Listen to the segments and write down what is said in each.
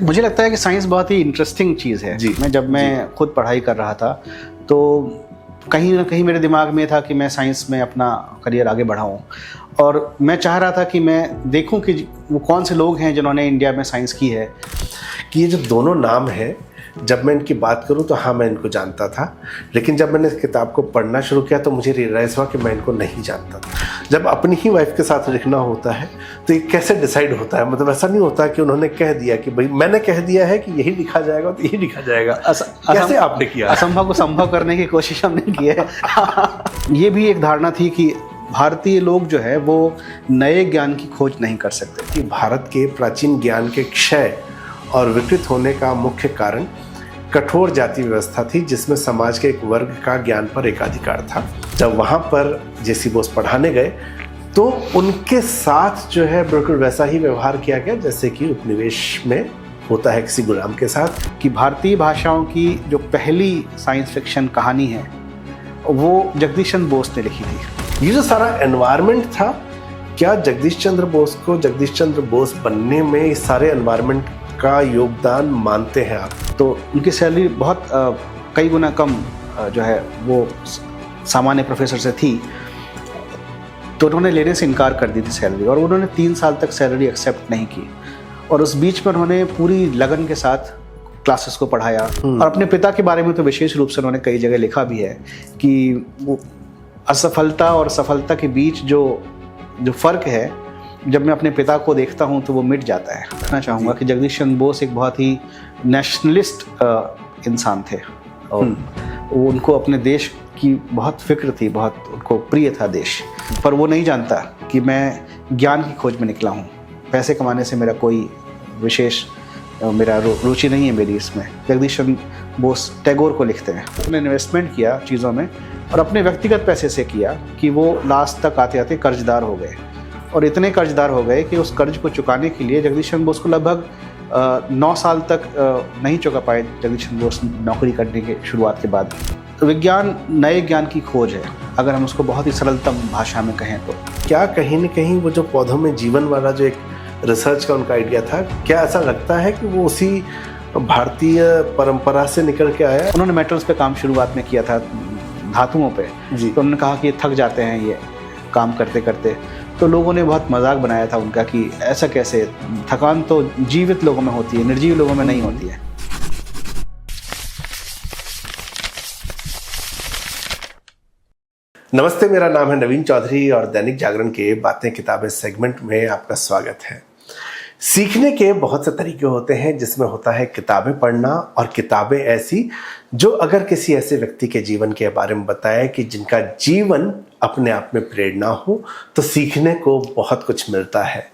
मुझे लगता है कि साइंस बहुत ही इंटरेस्टिंग चीज़ है। जब मैं खुद पढ़ाई कर रहा था तो कहीं ना कहीं मेरे दिमाग में था कि मैं साइंस में अपना करियर आगे बढ़ाऊं, और मैं चाह रहा था कि मैं देखूं कि वो कौन से लोग हैं जिन्होंने इंडिया में साइंस की है। कि ये जो दोनों नाम हैं, जब मैं इनकी बात करूं तो हाँ मैं इनको जानता था, लेकिन जब मैंने इस किताब को पढ़ना शुरू किया तो मुझे रियलाइज़ हुआ कि मैं इनको नहीं जानता था। जब अपनी ही वाइफ के साथ लिखना होता है तो ये कैसे डिसाइड होता है, मतलब ऐसा नहीं होता कि उन्होंने कह दिया कि भाई मैंने कह दिया है कि यही लिखा जाएगा तो यही लिखा जाएगा। कैसे आपने किया? असंभव को संभव करने की कोशिश हमने की है। ये भी एक धारणा थी कि भारतीय लोग जो है वो नए ज्ञान की खोज नहीं कर सकते। कि भारत के प्राचीन ज्ञान के क्षय और विकृत होने का मुख्य कारण कठोर जाति व्यवस्था थी, जिसमें समाज के एक वर्ग का ज्ञान पर एकाधिकार था। जब वहाँ पर जेसी बोस पढ़ाने गए तो उनके साथ जो है बिल्कुल वैसा ही व्यवहार किया गया जैसे कि उपनिवेश में होता है किसी गुलाम के साथ। कि भारतीय भाषाओं की जो पहली साइंस फिक्शन कहानी है वो जगदीश चंद्र बोस ने लिखी थी। ये जो सारा एनवायरनमेंट था, क्या जगदीश चंद्र बोस को जगदीश चंद्र बोस बनने में इस सारे एनवायरनमेंट का योगदान मानते हैं आप? तो उनकी सैलरी बहुत कई गुना कम जो है वो सामान्य प्रोफेसर से थी, तो उन्होंने लेने से इनकार कर दी थी सैलरी, और उन्होंने 3 साल तक सैलरी एक्सेप्ट नहीं की। और उस बीच में उन्होंने पूरी लगन के साथ क्लासेस को पढ़ाया। और अपने पिता के बारे में तो विशेष रूप से उन्होंने कई जगह लिखा भी है कि वो असफलता और सफलता के बीच जो फ़र्क है, जब मैं अपने पिता को देखता हूं तो वो मिट जाता है। कहना चाहूँगा कि जगदीश चंद्र बोस एक बहुत ही नेशनलिस्ट इंसान थे, और वो उनको अपने देश की बहुत फिक्र थी, बहुत उनको प्रिय था देश। पर वो नहीं जानता कि मैं ज्ञान की खोज में निकला हूँ। पैसे कमाने से मेरा कोई विशेष मेरा रुचि नहीं है मेरी इसमें। जगदीश चंद्र बोस टैगोर को लिखते हैं, उन्होंने इन्वेस्टमेंट किया चीज़ों में और अपने व्यक्तिगत पैसे से किया कि वो लास्ट तक आते आते कर्जदार हो गए, और इतने कर्जदार हो गए कि उस कर्ज को चुकाने के लिए जगदीश चंद्र बोस को लगभग 9 साल तक नहीं चुका पाए जगदीश चंद्र बोस नौकरी करने के शुरुआत के बाद। तो विज्ञान नए ज्ञान की खोज है, अगर हम उसको बहुत ही सरलतम भाषा में कहें तो। क्या कहीं न कहीं वो जो पौधों में जीवन वाला जो एक रिसर्च का उनका आइडिया था, क्या ऐसा लगता है कि वो उसी भारतीय परंपरा से निकल के आया? उन्होंने मेटल्स पे काम शुरुआत में किया था, धातुओं पे जी। तो उन्होंने कहा कि थक जाते हैं ये काम करते करते, तो लोगों ने बहुत मजाक बनाया था उनका कि ऐसा कैसे, थकान तो जीवित लोगों में होती है, निर्जीव लोगों में नहीं होती है। नमस्ते, मेरा नाम है नवीन चौधरी और दैनिक जागरण के बातें किताबें सेगमेंट में आपका स्वागत है। सीखने के बहुत से तरीके होते हैं, जिसमें होता है किताबें पढ़ना, और किताबें ऐसी जो अगर किसी ऐसे व्यक्ति के जीवन के बारे में बताए कि जिनका जीवन अपने आप में प्रेरणा हो, तो सीखने को बहुत कुछ मिलता है।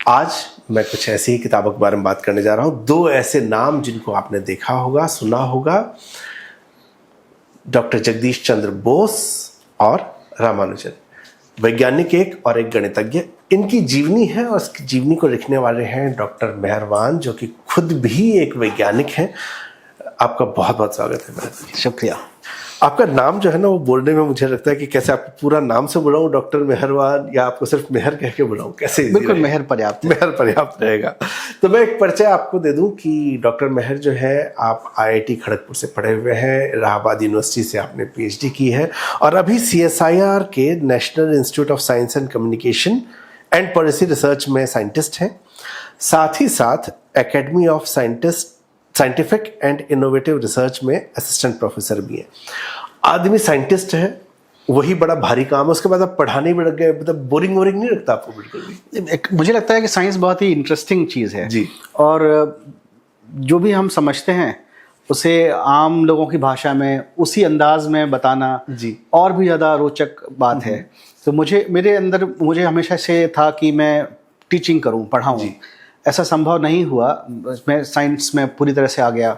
आज मैं कुछ ऐसी ही किताबों के बारे में बात करने जा रहा हूँ। 2 ऐसे नाम जिनको आपने देखा होगा, सुना होगा, डॉक्टर जगदीश चंद्र बोस और रामानुजन। वैज्ञानिक एक और एक गणितज्ञ। इनकी जीवनी है और इसकी जीवनी को लिखने वाले हैं डॉक्टर मेहरवान, जो कि खुद भी एक वैज्ञानिक हैं। आपका बहुत बहुत स्वागत है। शुक्रिया। आपका नाम जो है ना, वो बोलने में मुझे लगता है कि कैसे आपको पूरा नाम से बुलाऊं, डॉक्टर मेहरवान, या आपको सिर्फ मेहर कह के बुलाऊं, कैसे? बिल्कुल मेहर पर्याप्त रहेगा। तो मैं एक परिचय आपको दे दूं कि डॉक्टर मेहर जो है, आप IIT खड़गपुर से पढ़े हुए हैं, इलाहाबाद यूनिवर्सिटी से आपने PhD की है, और अभी CSIR के national institute of science and communication and policy research में साइंटिस्ट हैं। साथ ही साथ academy of scientific and innovative research में असिस्टेंट प्रोफेसर भी है। आदमी साइंटिस्ट है, वही बड़ा भारी काम है, उसके बाद आप पढ़ाने भी लग गए, मतलब बोरिंग नहीं लगता आपको बिल्कुल भी? मुझे लगता है कि साइंस बहुत ही इंटरेस्टिंग चीज़ है जी, और जो भी हम समझते हैं उसे आम लोगों की भाषा में उसी अंदाज में बताना जी और भी ज़्यादा रोचक बात है। तो मुझे हमेशा से था कि मैं टीचिंग करूं, पढ़ाऊं। ऐसा संभव नहीं हुआ, मैं साइंस में पूरी तरह से आ गया,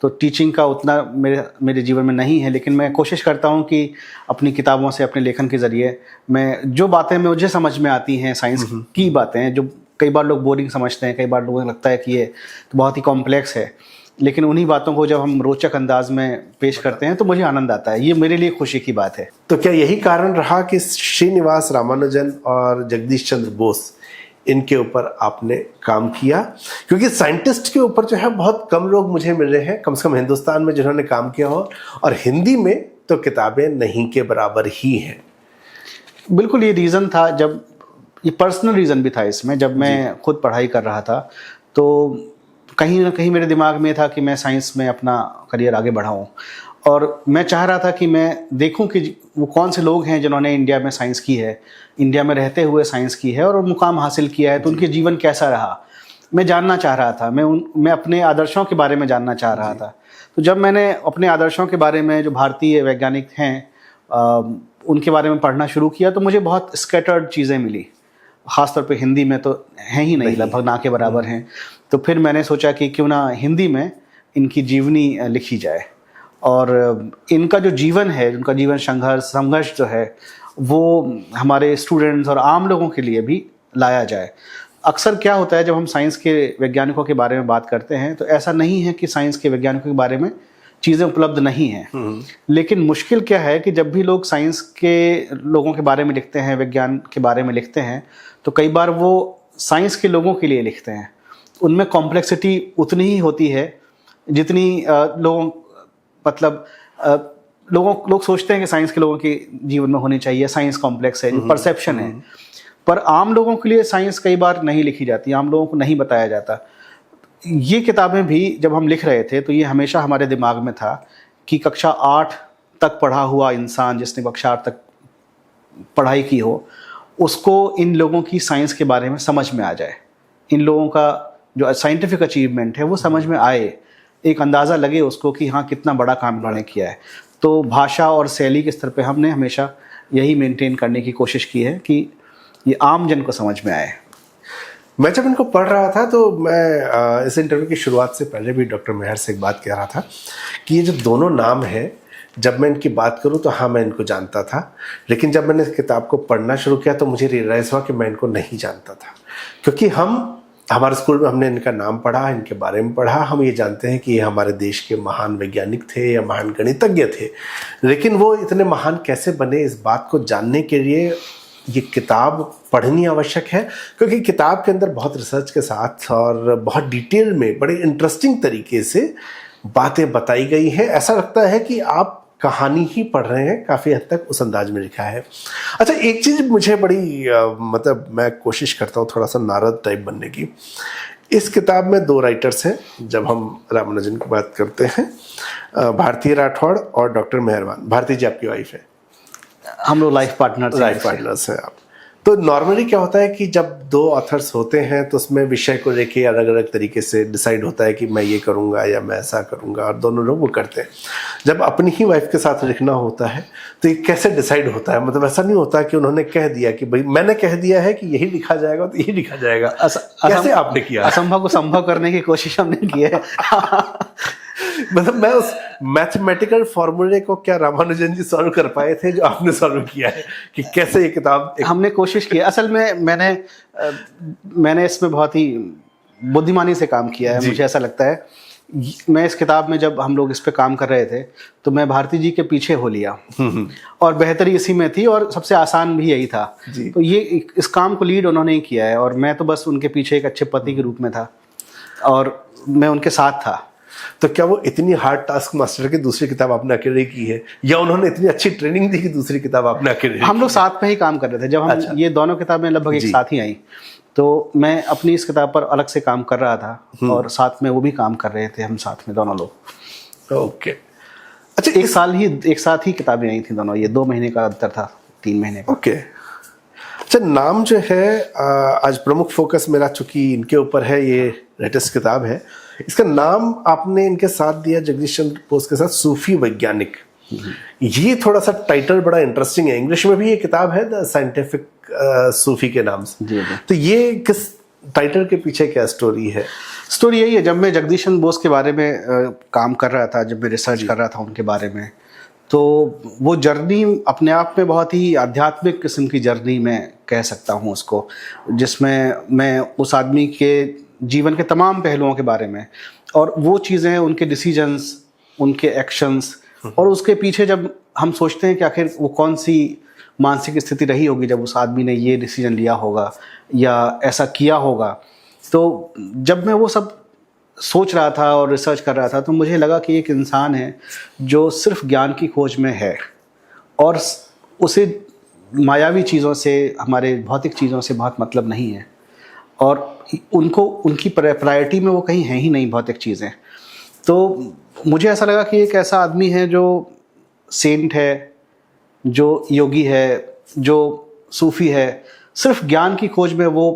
तो टीचिंग का उतना मेरे जीवन में नहीं है। लेकिन मैं कोशिश करता हूं कि अपनी किताबों से, अपने लेखन के ज़रिए मैं जो बातें मुझे समझ में आती हैं, साइंस की बातें जो कई बार लोग बोरिंग समझते हैं, कई बार लोगों को लगता है कि ये तो बहुत ही कॉम्प्लेक्स है, लेकिन उन्हीं बातों को जब हम रोचक अंदाज में पेश करते हैं तो मुझे आनंद आता है। ये मेरे लिए खुशी की बात है। तो क्या यही कारण रहा कि श्रीनिवास रामानुजन और जगदीश चंद्र बोस इनके ऊपर आपने काम किया, क्योंकि साइंटिस्ट के ऊपर जो है बहुत कम लोग मुझे मिल रहे हैं, कम से कम हिंदुस्तान में जिन्होंने काम किया हो, और हिंदी में तो किताबें नहीं के बराबर ही हैं। बिल्कुल, ये रीज़न था, जब ये पर्सनल रीज़न भी था इसमें। जब मैं खुद पढ़ाई कर रहा था तो कहीं ना कहीं मेरे दिमाग में था कि मैं साइंस में अपना करियर आगे बढ़ाऊं, और मैं चाह रहा था कि मैं देखूं कि वो कौन से लोग हैं जिन्होंने इंडिया में साइंस की है, इंडिया में रहते हुए साइंस की है और मुकाम हासिल किया है, तो उनके जीवन कैसा रहा, मैं जानना चाह रहा था। मैं अपने आदर्शों के बारे में जानना चाह रहा था। तो जब मैंने अपने आदर्शों के बारे में, जो भारतीय वैज्ञानिक हैं उनके बारे में पढ़ना शुरू किया, तो मुझे बहुत स्कैटर्ड चीज़ें मिली। ख़ासतौर पे हिंदी में तो है ही नहीं, लगभग ना के बराबर हैं। तो फिर मैंने सोचा कि क्यों ना हिंदी में इनकी जीवनी लिखी जाए, और इनका जो जीवन है, उनका जीवन संघर्ष जो है, वो हमारे स्टूडेंट्स और आम लोगों के लिए भी लाया जाए। अक्सर क्या होता है, जब हम साइंस के वैज्ञानिकों के बारे में बात करते हैं तो ऐसा नहीं है कि साइंस के वैज्ञानिकों के बारे में चीज़ें उपलब्ध नहीं हैं, लेकिन मुश्किल क्या है कि जब भी लोग साइंस के लोगों के बारे में लिखते हैं, विज्ञान के बारे में लिखते हैं, तो कई बार वो साइंस के लोगों के लिए लिखते हैं। उनमें कॉम्प्लेक्सिटी उतनी ही होती है जितनी लोग सोचते हैं कि साइंस के लोगों के जीवन में होनी चाहिए। साइंस कॉम्प्लेक्स है, जो परसेप्शन है, पर आम लोगों के लिए साइंस कई बार नहीं लिखी जाती, आम लोगों को नहीं बताया जाता। ये किताबें भी जब हम लिख रहे थे तो ये हमेशा हमारे दिमाग में था कि कक्षा 8 तक पढ़ा हुआ इंसान, जिसने कक्षा 8 तक पढ़ाई की हो, उसको इन लोगों की साइंस के बारे में समझ में आ जाए, इन लोगों का जो साइंटिफिक अचीवमेंट है वो समझ में आए, एक अंदाज़ा लगे उसको कि हाँ कितना बड़ा काम इन्होंने किया है। तो भाषा और शैली के स्तर पे हमने हमेशा यही मेंटेन करने की कोशिश की है कि ये आम जन को समझ में आए। मैं जब इनको पढ़ रहा था तो मैं इस इंटरव्यू की शुरुआत से पहले भी डॉक्टर मेहर से एक बात कह रहा था कि ये जो दोनों नाम हैं, जब मैं इनकी बात करूं तो हाँ मैं इनको जानता था, लेकिन जब मैंने इस किताब को पढ़ना शुरू किया तो मुझे रियलाइज़ हुआ कि मैं इनको नहीं जानता था। क्योंकि हमारे स्कूल में हमने इनका नाम पढ़ा, इनके बारे में पढ़ा, हम ये जानते हैं कि ये हमारे देश के महान वैज्ञानिक थे या महान गणितज्ञ थे, लेकिन वो इतने महान कैसे बने, इस बात को जानने के लिए ये किताब पढ़नी आवश्यक है। क्योंकि किताब के अंदर बहुत रिसर्च के साथ और बहुत डिटेल में, बड़े इंटरेस्टिंग तरीके से बातें बताई गई हैं। ऐसा लगता है कि आप कहानी ही पढ़ रहे हैं, काफ़ी हद तक उस अंदाज में लिखा है। अच्छा, एक चीज़ मुझे बड़ी मैं कोशिश करता हूँ थोड़ा सा नारद टाइप बनने की। इस किताब में 2 राइटर्स हैं, जब हम रामानुजन की बात करते हैं, भारती राठौड़ और डॉक्टर मेहरबान। भारती जी आपकी वाइफ है, हम लोग लाइफ पार्टनर्स हैं आप। तो नॉर्मली क्या होता है कि जब 2 ऑथर्स होते हैं तो उसमें विषय को लेके अलग अलग तरीके से डिसाइड होता है कि मैं ये करूँगा या मैं ऐसा करूँगा, और दोनों लोग वो करते हैं। जब अपनी ही वाइफ के साथ लिखना होता है तो ये कैसे डिसाइड होता है? मतलब ऐसा नहीं होता कि उन्होंने कह दिया कि भाई मैंने कह दिया है कि यही लिखा जाएगा तो यही लिखा जाएगा। कैसे आपने किया? असंभव को संभव करने की कोशिश हमने की है। मतलब मैं उस मैथमेटिकल फॉर्मूले को क्या रामानुजन जी सॉल्व कर पाए थे जो आपने सॉल्व किया है, कि कैसे ये किताब हमने कोशिश की। असल में मैंने इसमें बहुत ही बुद्धिमानी से काम किया है, मुझे ऐसा लगता है। मैं इस किताब में, जब हम लोग इस पे काम कर रहे थे, तो मैं भारती जी के पीछे हो लिया, और बेहतरी इसी में थी, और सबसे आसान भी यही था। तो ये इस काम को लीड उन्होंने ही किया है, और मैं तो बस उनके पीछे एक अच्छे पति के रूप में था, और मैं उनके साथ था। तो क्या वो इतनी हार्ड टास्क मास्टर की दूसरी किताब आपने अकेले की है, या उन्होंने इतनी अच्छी ट्रेनिंग दी कि दूसरी किताब आपने अकेले? हम लोग साथ में ही काम कर रहे थे। जब हम ये दोनों किताबें लगभग एक साथ ही आई, तो मैं अपनी इस किताब पर अलग से काम कर रहा था, और साथ में वो भी काम कर रहे थे, हम साथ में दोनों लोग। ओके। अच्छा, एक साथ ही किताबें आई थी दोनों, ये 2 महीने का अंतर था, 3 महीने का। ओके। अच्छा, नाम जो है आज प्रमुख फोकस मेरा चूंकि इनके ऊपर है, ये लेटेस्ट किताब है, इसका नाम आपने इनके साथ दिया जगदीश चंद्र बोस के साथ, सूफी वैज्ञानिक। ये थोड़ा सा टाइटल बड़ा इंटरेस्टिंग है। इंग्लिश में भी ये किताब है, द साइंटिफिक सूफी के नाम से। तो ये किस टाइटल के पीछे क्या स्टोरी है? स्टोरी यही है, जब मैं जगदीश चंद्र बोस के बारे में काम कर रहा था, जब मैं रिसर्च कर रहा था उनके बारे में, तो वो जर्नी अपने आप में बहुत ही आध्यात्मिक किस्म की जर्नी मैं कह सकता हूँ उसको, जिसमें मैं उस आदमी के जीवन के तमाम पहलुओं के बारे में, और वो चीज़ें, उनके डिसीजंस, उनके एक्शंस, और उसके पीछे जब हम सोचते हैं कि आखिर वो कौन सी मानसिक स्थिति रही होगी जब उस आदमी ने ये डिसीजन लिया होगा या ऐसा किया होगा। तो जब मैं वो सब सोच रहा था और रिसर्च कर रहा था तो मुझे लगा कि एक इंसान है जो सिर्फ ज्ञान की खोज में है और उसे मायावी चीज़ों से, हमारे भौतिक चीज़ों से बहुत मतलब नहीं है और उनकी प्रायोरिटी में वो कहीं है ही नहीं भौतिक चीज़ें। तो मुझे ऐसा लगा कि एक ऐसा आदमी है जो सेंट है, जो योगी है, जो सूफी है, सिर्फ ज्ञान की खोज में वो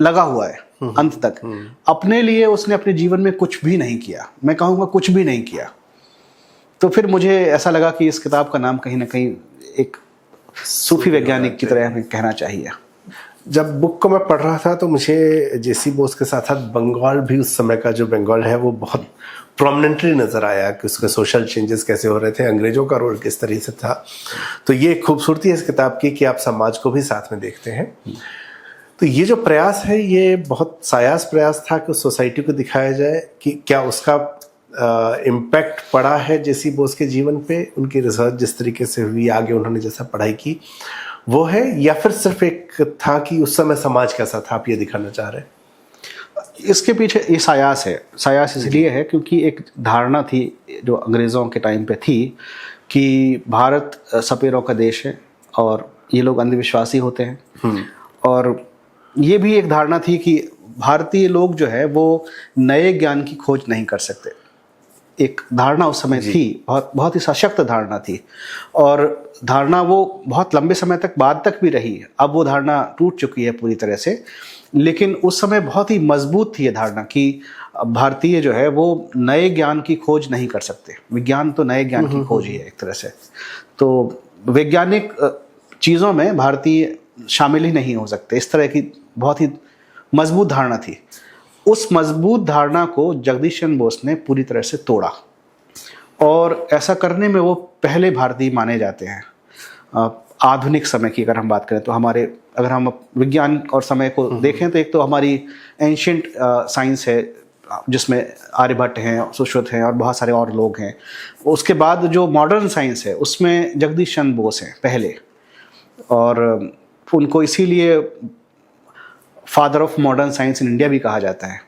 लगा हुआ है अंत तक। अपने लिए उसने अपने जीवन में कुछ भी नहीं किया, मैं कहूँगा कुछ भी नहीं किया। तो फिर मुझे ऐसा लगा कि इस किताब का नाम कहीं ना कहीं एक सूफी वैज्ञानिक की तरह हमें कहना चाहिए। जब बुक को मैं पढ़ रहा था तो मुझे जेसी बोस के साथ साथ बंगाल भी, उस समय का जो बंगाल है वो बहुत प्रोमिनेंटली नज़र आया कि उसके सोशल चेंजेस कैसे हो रहे थे, अंग्रेज़ों का रोल किस तरह से था। तो ये खूबसूरती है इस किताब की कि आप समाज को भी साथ में देखते हैं। तो ये जो प्रयास है ये बहुत सायास प्रयास था कि उस सोसाइटी को दिखाया जाए कि क्या उसका इम्पैक्ट पड़ा है जेसी बोस के जीवन पे, उनकी रिसर्च जिस तरीके से हुई, आगे उन्होंने जैसा पढ़ाई की वो है, या फिर सिर्फ एक था कि उस समय समाज कैसा था, आप ये दिखाना चाह रहे हैं? इसके पीछे ये सायास है। सायास इसलिए है क्योंकि एक धारणा थी जो अंग्रेज़ों के टाइम पे थी कि भारत सपेरों का देश है और ये लोग अंधविश्वासी होते हैं। और ये भी एक धारणा थी कि भारतीय लोग जो है वो नए ज्ञान की खोज नहीं कर सकते। एक धारणा उस समय थी, बहुत ही सशक्त धारणा थी और धारणा वो बहुत लंबे समय तक बाद तक भी रही। अब वो धारणा टूट चुकी है पूरी तरह से, लेकिन उस समय बहुत ही मजबूत थी ये धारणा कि भारतीय जो है वो नए ज्ञान की खोज नहीं कर सकते। विज्ञान तो नए ज्ञान की खोज ही है एक तरह से। तो वैज्ञानिक चीज़ों में भारतीय शामिल ही नहीं हो सकते, इस तरह की बहुत ही मजबूत धारणा थी। उस मजबूत धारणा को जगदीश चंद्र बोस ने पूरी तरह से तोड़ा और ऐसा करने में वो पहले भारतीय माने जाते हैं। आधुनिक समय की अगर हम बात करें तो अगर हम विज्ञान और समय को देखें तो एक तो हमारी एंशिएंट साइंस है जिसमें आर्यभट्ट हैं, सुश्रुत हैं और बहुत सारे और लोग हैं। उसके बाद जो मॉडर्न साइंस है उसमें जगदीश चंद्र बोस हैं पहले, और उनको इसीलिए father of modern science in India भी कहा जाता है।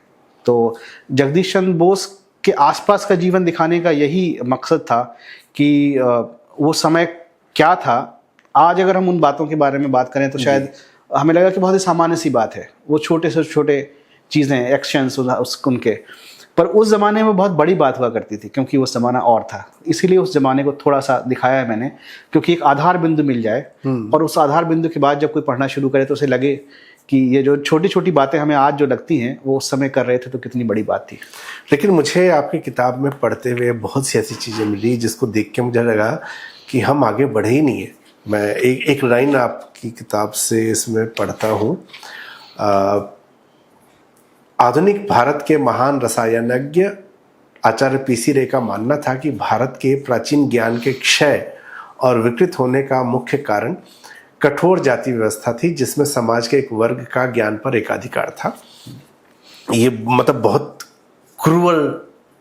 तो जगदीश चंद्र बोस के आसपास का जीवन दिखाने का यही मकसद था कि वो समय क्या था। आज अगर हम उन बातों के बारे में बात करें तो शायद हमें लगा कि बहुत ही सामान्य सी बात है, वो छोटे से छोटे चीज़ें, एक्शंस उनके, पर उस ज़माने में बहुत बड़ी बात हुआ करती थी क्योंकि वो ज़माना और था। इसीलिए उस ज़माने को थोड़ा सा दिखाया है मैंने, क्योंकि एक आधार बिंदु मिल जाए और उस आधार बिंदु के बाद जब कोई पढ़ना शुरू करे तो उसे लगे कि ये जो छोटी छोटी बातें हमें आज जो लगती हैं वो उस समय कर रहे थे तो कितनी बड़ी बात थी। लेकिन मुझे आपकी किताब में पढ़ते हुए बहुत सी ऐसी चीज़ें मिली जिसको देख के मुझे लगा कि हम आगे बढ़े ही नहीं है। मैं एक लाइन आपकी किताब से इसमें पढ़ता हूँ। आधुनिक भारत के महान रसायनज्ञ आचार्य पीसी रे का मानना था कि भारत के प्राचीन ज्ञान के क्षय और विकृत होने का मुख्य कारण कठोर जाति व्यवस्था थी जिसमें समाज के एक वर्ग का ज्ञान पर एकाधिकार था। ये मतलब बहुत क्रूअल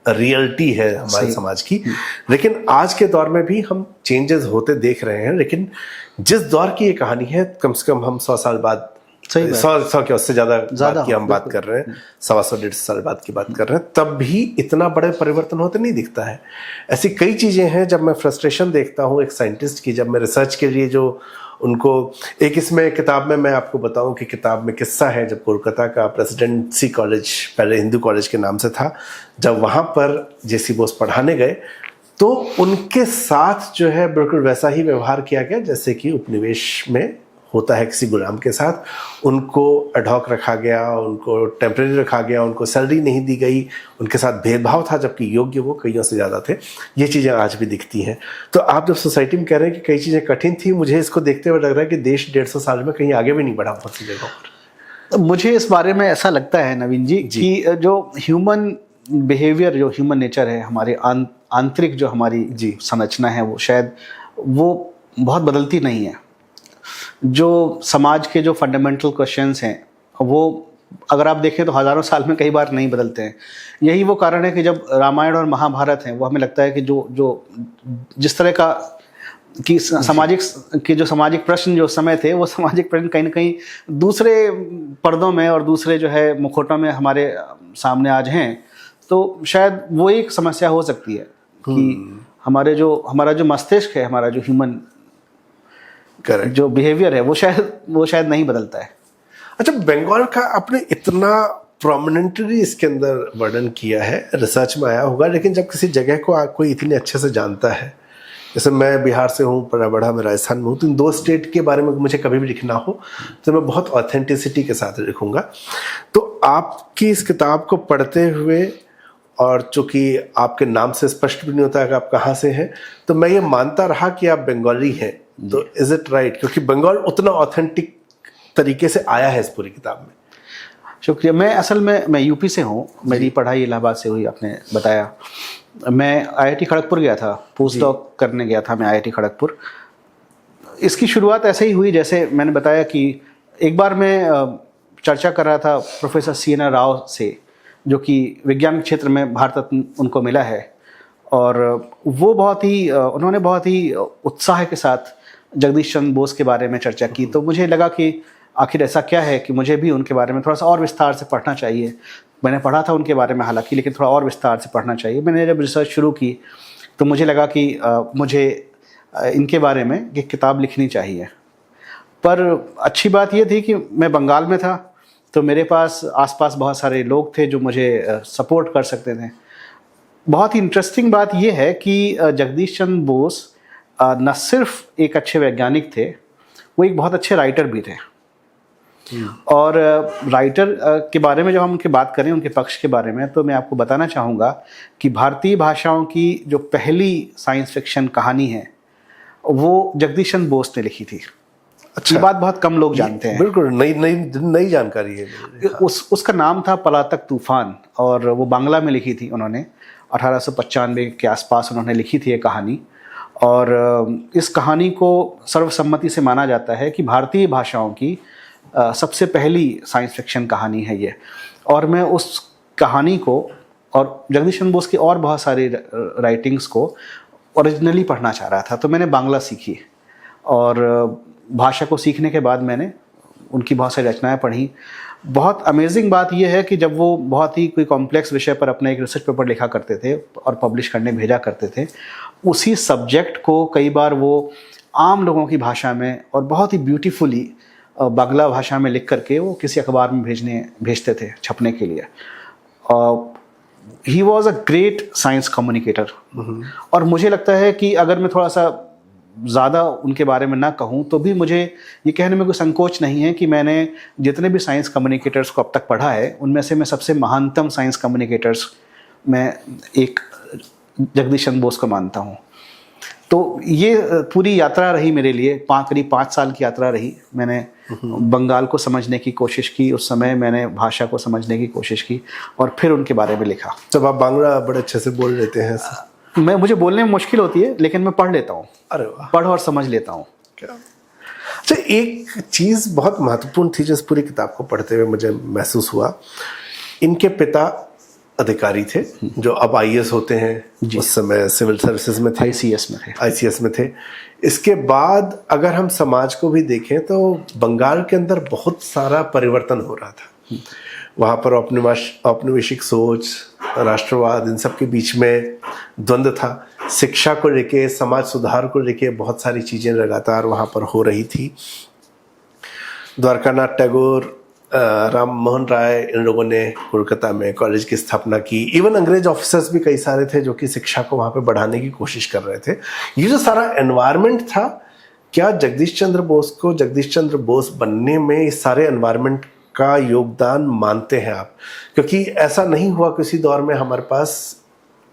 रियलिटी है हमारे समाज की। लेकिन आज के दौर में भी हम चेंजेस होते देख रहे हैं, लेकिन जिस दौर की ये कहानी है कम से कम हम 100 साल बाद, 100 के उससे ज्यादा की हम बात कर रहे हैं, 125-150 साल बाद की बात कर रहे हैं, तब भी इतना बड़े परिवर्तन होते नहीं दिखता है। ऐसी कई चीजें हैं। जब मैं फ्रस्ट्रेशन देखता हूँ एक साइंटिस्ट की, जब मैं रिसर्च के लिए जो उनको एक इसमें किताब में मैं आपको बताऊं कि किताब में किस्सा है, जब कोलकाता का प्रेसिडेंसी कॉलेज पहले हिंदू कॉलेज के नाम से था, जब वहाँ पर जेसी बोस पढ़ाने गए तो उनके साथ जो है बिल्कुल वैसा ही व्यवहार किया गया जैसे कि उपनिवेश में होता है किसी गुलाम के साथ। उनको अडॉक रखा गया, उनको टेम्परेरी रखा गया, उनको सैलरी नहीं दी गई, उनके साथ भेदभाव था, जबकि योग्य वो कईयों से ज़्यादा थे। ये चीज़ें आज भी दिखती हैं। तो आप जब सोसाइटी में कह रहे हैं कि कई चीज़ें कठिन थी, मुझे इसको देखते हुए लग रहा है कि देश 150 साल में कहीं आगे भी नहीं बढ़ा बहुत सी जगहों पर। मुझे इस बारे में ऐसा लगता है नवीन जी कि जो ह्यूमन बिहेवियर, जो ह्यूमन नेचर है, हमारे आंतरिक जो हमारी संरचना है, वो शायद वो बहुत बदलती नहीं है। जो समाज के जो फंडामेंटल क्वेश्चंस हैं वो अगर आप देखें तो हज़ारों साल में कई बार नहीं बदलते हैं। यही वो कारण है कि जब रामायण और महाभारत हैं वो हमें लगता है कि जो जिस तरह का कि सामाजिक के जो सामाजिक प्रश्न जो समय थे वो सामाजिक प्रश्न कहीं ना कहीं दूसरे पर्दों में और दूसरे जो है मुखौटों में हमारे सामने आज हैं। तो शायद वो एक समस्या हो सकती है कि हमारा जो मस्तिष्क है, हमारा जो ह्यूमन करेक्ट जो बिहेवियर है वो शायद नहीं बदलता है। अच्छा, बंगाल का आपने इतना प्रोमिनेंटली इसके अंदर वर्णन किया है, रिसर्च में आया होगा, लेकिन जब किसी जगह को कोई इतने अच्छे से जानता है, जैसे मैं बिहार से हूँ, पला बढ़ा मैं राजस्थान में हूँ, तो इन दो स्टेट के बारे में मुझे कभी भी लिखना हो तो मैं बहुत ऑथेंटिसिटी के साथ लिखूंगा। तो आपकी इस किताब को पढ़ते हुए, और चूंकि आपके नाम से स्पष्ट भी नहीं होता है कि आप कहाँ से हैं, तो मैं ये मानता रहा कि आप बंगाली हैं। तो इज इट राइट? क्योंकि बंगाल उतना ऑथेंटिक तरीके से आया है इस पूरी किताब में। शुक्रिया। मैं यूपी से हूँ, मेरी पढ़ाई इलाहाबाद से हुई, आपने बताया। मैं आईआईटी खड़गपुर गया था, पोस्ट डॉक करने गया था मैं आईआईटी खड़गपुर। इसकी शुरुआत ऐसे ही हुई जैसे मैंने बताया कि एक बार मैं चर्चा कर रहा था प्रोफेसर CN राव से, जो कि विज्ञान क्षेत्र में भारत रत्न उनको मिला है, और वो उन्होंने बहुत ही उत्साह के साथ जगदीश चंद्र बोस के बारे में चर्चा की। तो मुझे लगा कि आखिर ऐसा क्या है कि मुझे भी उनके बारे में थोड़ा सा और विस्तार से पढ़ना चाहिए। मैंने पढ़ा था उनके बारे में हालांकि, लेकिन थोड़ा और विस्तार से पढ़ना चाहिए। मैंने जब रिसर्च शुरू की तो मुझे लगा कि मुझे इनके बारे में एक किताब लिखनी चाहिए। पर अच्छी बात यह थी कि मैं बंगाल में था, तो मेरे पास आसपास बहुत सारे लोग थे जो मुझे सपोर्ट कर सकते थे। बहुत ही इंटरेस्टिंग बात यह है कि जगदीश चंद्र बोस न सिर्फ एक अच्छे वैज्ञानिक थे, वो एक बहुत अच्छे राइटर भी थे। और राइटर के बारे में जब हम उनकी बात करें, उनके पक्ष के बारे में, तो मैं आपको बताना चाहूँगा कि भारतीय भाषाओं की जो पहली साइंस फिक्शन कहानी है वो जगदीश चंद्र बोस ने लिखी थी। अच्छा, ये बात बहुत कम लोग जानते हैं। बिल्कुल नई जानकारी है। उसका नाम था पलातक तूफान, और वो बांग्ला में लिखी थी उन्होंने। 1895 के आसपास उन्होंने लिखी थी ये कहानी। और इस कहानी को सर्वसम्मति से माना जाता है कि भारतीय भाषाओं की सबसे पहली साइंस फिक्शन कहानी है ये। और मैं उस कहानी को और जगदीश चंद्र बोस की और बहुत सारी राइटिंग्स को ओरिजिनली पढ़ना चाह रहा था। तो मैंने बांग्ला सीखी, और भाषा को सीखने के बाद मैंने उनकी बहुत सारी रचनाएं पढ़ी। बहुत अमेजिंग बात यह है कि जब वो बहुत ही कोई कॉम्प्लेक्स विषय पर अपना एक रिसर्च पेपर लिखा करते थे और पब्लिश करने भेजा करते थे, उसी सब्जेक्ट को कई बार वो आम लोगों की भाषा में और बहुत ही ब्यूटीफुली बांग्ला भाषा में लिख करके वो किसी अखबार में भेजते थे छपने के लिए। He was a great science communicator. और मुझे लगता है कि अगर मैं थोड़ा सा ज़्यादा उनके बारे में ना कहूँ तो भी मुझे ये कहने में कोई संकोच नहीं है कि मैंने जितने भी साइंस कम्युनिकेटर्स को अब तक पढ़ा है, उनमें से मैं सबसे महानतम साइंस कम्युनिकेटर्स में एक जगदीश चंद्र बोस को मानता हूँ। तो ये पूरी यात्रा रही मेरे लिए, करीब 5 साल की यात्रा रही। मैंने बंगाल को समझने की कोशिश की, उस समय मैंने भाषा को समझने की कोशिश की, और फिर उनके बारे में लिखा। जब आप बांग्ला बड़े अच्छे से बोल लेते हैं। मुझे बोलने में मुश्किल होती है, लेकिन मैं पढ़ लेता हूँ। अरे वाह, पढ़ और समझ लेता हूँ। अच्छा, एक चीज़ बहुत महत्वपूर्ण थी जो इस पूरी किताब को पढ़ते हुए मुझे महसूस हुआ। इनके पिता अधिकारी थे जो अब IAS होते हैं, उस समय सिविल सर्विसेज में थे, ICS में थे। इसके बाद अगर हम समाज को भी देखें तो बंगाल के अंदर बहुत सारा परिवर्तन हो रहा था। वहाँ पर औपनिवेशिक सोच, राष्ट्रवाद, इन सब के बीच में द्वंद्व था। शिक्षा को लेके, समाज सुधार को लेके बहुत सारी चीज़ें लगातार वहाँ पर हो रही थी। द्वारकानाथ टैगोर, राम मोहन राय, इन लोगों ने कोलकाता में कॉलेज की स्थापना की। इवन अंग्रेज ऑफिसर्स भी कई सारे थे जो कि शिक्षा को वहाँ पे बढ़ाने की कोशिश कर रहे थे। ये जो सारा एनवायरनमेंट था, क्या जगदीश चंद्र बोस को जगदीश चंद्र बोस बनने में इस सारे एनवायरनमेंट का योगदान मानते हैं आप? क्योंकि ऐसा नहीं हुआ किसी दौर में हमारे पास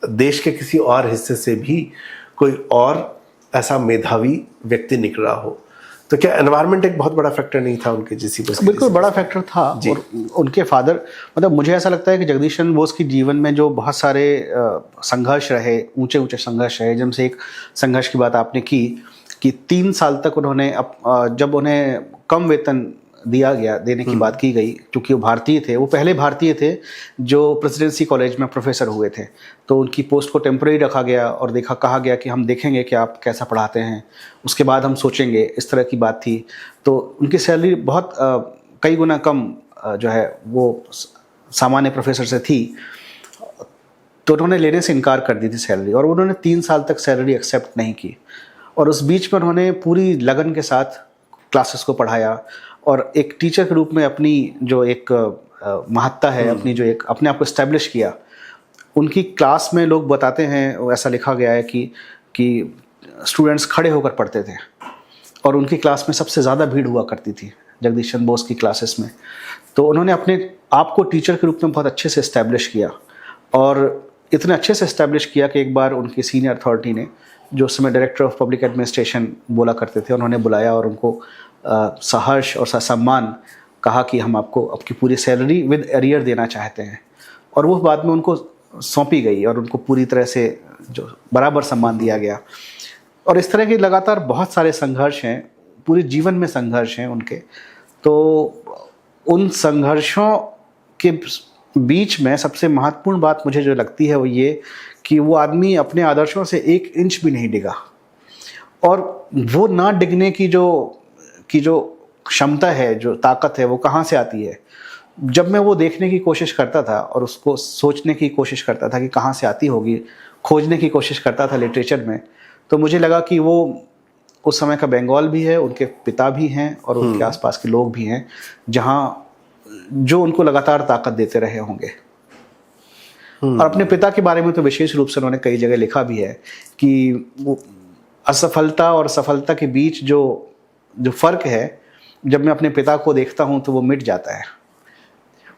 देश के किसी और हिस्से से भी कोई और ऐसा मेधावी व्यक्ति निकला हो। तो क्या एनवायरनमेंट एक बहुत बड़ा फैक्टर नहीं था उनके जिसी पर? बिल्कुल बड़ा फैक्टर था। और उनके फादर, मतलब मुझे ऐसा लगता है कि जगदीश चंद्र बोस के जीवन में जो बहुत सारे संघर्ष रहे, ऊंचे ऊंचे संघर्ष रहे, जिनसे एक संघर्ष की बात आपने की कि 3 साल तक उन्होंने जब उन्हें कम वेतन देने की बात की गई, क्योंकि वो भारतीय थे, वो पहले भारतीय थे जो प्रेसिडेंसी कॉलेज में प्रोफेसर हुए थे। तो उनकी पोस्ट को टेम्परेरी रखा गया और कहा गया कि हम देखेंगे कि आप कैसा पढ़ाते हैं, उसके बाद हम सोचेंगे, इस तरह की बात थी। तो उनकी सैलरी बहुत कई गुना कम जो है वो सामान्य प्रोफेसर से थी। तो उन्होंने लेने से इनकार कर दी थी सैलरी, और उन्होंने 3 साल तक सैलरी एक्सेप्ट नहीं की। और उस बीच में उन्होंने पूरी लगन के साथ क्लासेस को पढ़ाया, और एक टीचर के रूप में अपनी जो एक महत्ता है, अपनी जो एक अपने आप को इस्टेब्लिश किया। उनकी क्लास में लोग बताते हैं, ऐसा लिखा गया है कि स्टूडेंट्स खड़े होकर पढ़ते थे, और उनकी क्लास में सबसे ज़्यादा भीड़ हुआ करती थी जगदीश चंद्र बोस की क्लासेस में। तो उन्होंने अपने आप को टीचर के रूप में बहुत अच्छे से इस्टेब्लिश किया, और इतने अच्छे से इस्टेब्लिश किया कि एक बार उनकी सीनियर अथॉरिटी ने, जो उस समय डायरेक्टर ऑफ पब्लिक एडमिनिस्ट्रेशन बोला करते थे, उन्होंने बुलाया और उनको सहर्ष और सम्मान कहा कि हम आपको आपकी पूरी सैलरी विद एरियर देना चाहते हैं। और वो बाद में उनको सौंपी गई, और उनको पूरी तरह से जो बराबर सम्मान दिया गया। और इस तरह के लगातार बहुत सारे संघर्ष हैं, पूरे जीवन में संघर्ष हैं उनके। तो उन संघर्षों के बीच में सबसे महत्वपूर्ण बात मुझे जो लगती है वो ये कि वो आदमी अपने आदर्शों से 1 इंच भी नहीं डिगा। और वो ना डिगने की जो क्षमता है, जो ताकत है, वो कहाँ से आती है? जब मैं वो देखने की कोशिश करता था और उसको सोचने की कोशिश करता था कि कहाँ से आती होगी, खोजने की कोशिश करता था लिटरेचर में, तो मुझे लगा कि वो उस समय का बंगाल भी है, उनके पिता भी हैं, और उनके आसपास के लोग भी हैं, जहाँ जो उनको लगातार ताकत देते रहे होंगे। और अपने पिता के बारे में तो विशेष रूप से उन्होंने कई जगह लिखा भी है कि वो असफलता और सफलता के बीच जो फर्क है, जब मैं अपने पिता को देखता हूं तो वो मिट जाता है।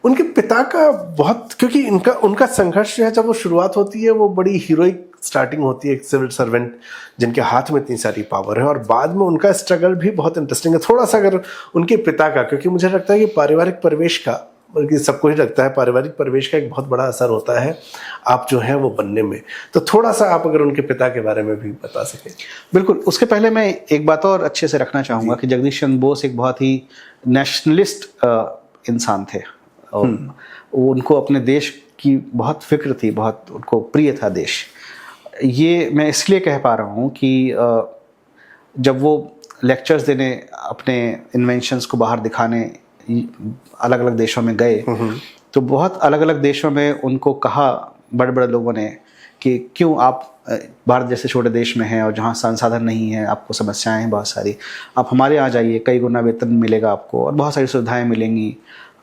उनके पिता का बहुत, क्योंकि उनका संघर्ष है, जब वो शुरुआत होती है वो बड़ी हीरोइक स्टार्टिंग होती है, एक सिविल सर्वेंट जिनके हाथ में इतनी सारी पावर है, और बाद में उनका स्ट्रगल भी बहुत इंटरेस्टिंग है। थोड़ा सा अगर उनके पिता का, क्योंकि मुझे लगता है कि पारिवारिक परिवेश का, बल्कि सबको ही लगता है पारिवारिक परिवेश का एक बहुत बड़ा असर होता है आप जो है वो बनने में। तो थोड़ा सा आप अगर उनके पिता के बारे में भी बता सकें। बिल्कुल। उसके पहले मैं एक बात और अच्छे से रखना चाहूँगा कि जगदीश चंद्र बोस एक बहुत ही नेशनलिस्ट इंसान थे। उनको अपने देश की बहुत फिक्र थी, बहुत उनको प्रिय था देश। ये मैं इसलिए कह पा रहा हूँ कि जब वो लेक्चर्स देने, अपने इन्वेंशंस को बाहर दिखाने अलग अलग देशों में गए, तो बहुत अलग अलग देशों में उनको कहा बड़े बड़े लोगों ने कि क्यों आप भारत जैसे छोटे देश में हैं और जहाँ संसाधन नहीं है, आपको समस्याएं हैं बहुत सारी, आप हमारे यहाँ जाइए, कई गुना वेतन मिलेगा आपको और बहुत सारी सुविधाएं मिलेंगी,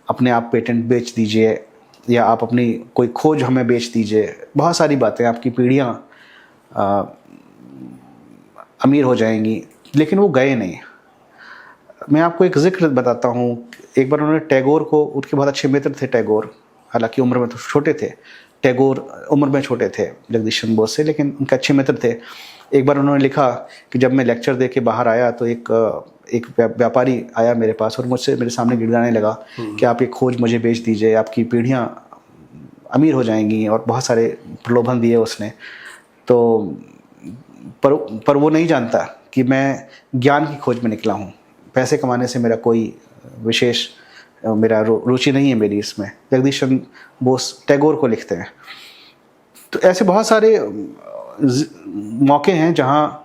अपने आप पेटेंट बेच दीजिए या आप अपनी कोई खोज हमें बेच दीजिए, बहुत सारी बातें, आपकी पीढ़ियाँ अमीर हो जाएंगी। लेकिन वो गए नहीं। मैं आपको एक जिक्र बताता हूँ। एक बार उन्होंने टैगोर को, उनके बहुत अच्छे मित्र थे टैगोर, हालांकि उम्र में तो छोटे थे, टैगोर उम्र में छोटे थे जगदीश चंद्र बोस से, लेकिन उनके अच्छे मित्र थे। एक बार उन्होंने लिखा कि जब मैं लेक्चर दे के बाहर आया तो एक व्यापारी आया मेरे पास और मुझसे मेरे सामने गिड़गिड़ाने लगा कि आप ये खोज मुझे बेच दीजिए, आपकी पीढ़ियाँ अमीर हो जाएंगी, और बहुत सारे प्रलोभन दिए उसने। तो पर वो नहीं जानता कि मैं ज्ञान की खोज में निकला हूँ, पैसे कमाने से मेरा कोई विशेष मेरा रुचि नहीं है मेरी इसमें। जगदीश चंद्र बोस टैगोर को लिखते हैं। तो ऐसे बहुत सारे मौके हैं जहाँ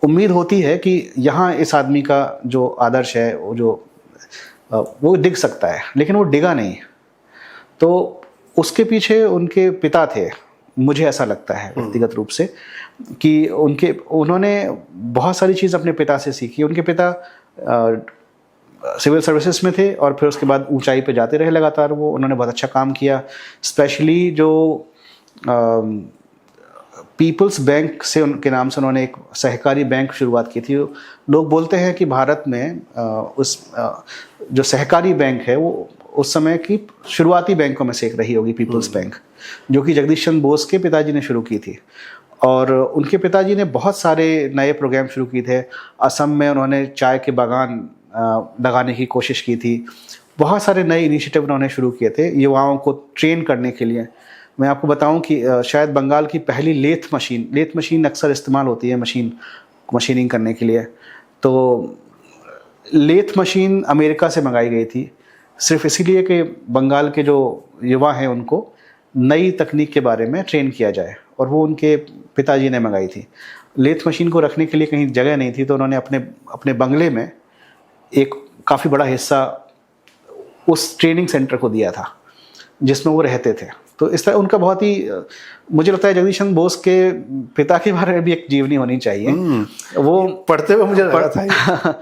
उम्मीद होती है कि यहाँ इस आदमी का जो आदर्श है वो डिग सकता है, लेकिन वो डिगा नहीं। तो उसके पीछे उनके पिता थे, मुझे ऐसा लगता है व्यक्तिगत रूप से कि उन्होंने बहुत सारी चीज़ अपने पिता से सीखी। उनके पिता सिविल सर्विसेज में थे और फिर उसके बाद ऊंचाई पे जाते रहे लगातार। उन्होंने बहुत अच्छा काम किया। स्पेशली जो पीपल्स बैंक से उनके नाम से उन्होंने एक सहकारी बैंक शुरुआत की थी। लोग बोलते हैं कि भारत में जो सहकारी बैंक है वो उस समय की शुरुआती बैंकों में से एक रही होगी, पीपल्स बैंक, जो कि जगदीश चंद्र बोस के पिताजी ने शुरू की थी। और उनके पिताजी ने बहुत सारे नए प्रोग्राम शुरू किए थे। असम में उन्होंने चाय के बागान लगाने की कोशिश की थी। बहुत सारे नए इनिशिएटिव उन्होंने शुरू किए थे युवाओं को ट्रेन करने के लिए। मैं आपको बताऊं कि शायद बंगाल की पहली लेथ मशीन अक्सर इस्तेमाल होती है मशीनिंग करने के लिए। तो लेथ मशीन अमेरिका से मंगाई गई थी, सिर्फ इसीलिए कि बंगाल के जो युवा हैं उनको नई तकनीक के बारे में ट्रेन किया जाए, और वो उनके पिताजी ने मंगाई थी। लेथ मशीन को रखने के लिए कहीं जगह नहीं थी, तो उन्होंने अपने अपने बंगले में एक काफ़ी बड़ा हिस्सा उस ट्रेनिंग सेंटर को दिया था जिसमें वो रहते थे। तो इस तरह उनका बहुत ही, मुझे लगता है जगदीश चंद्र बोस के पिता के बारे में भी एक जीवनी होनी चाहिए। वो पढ़ते हुए मुझे लगा था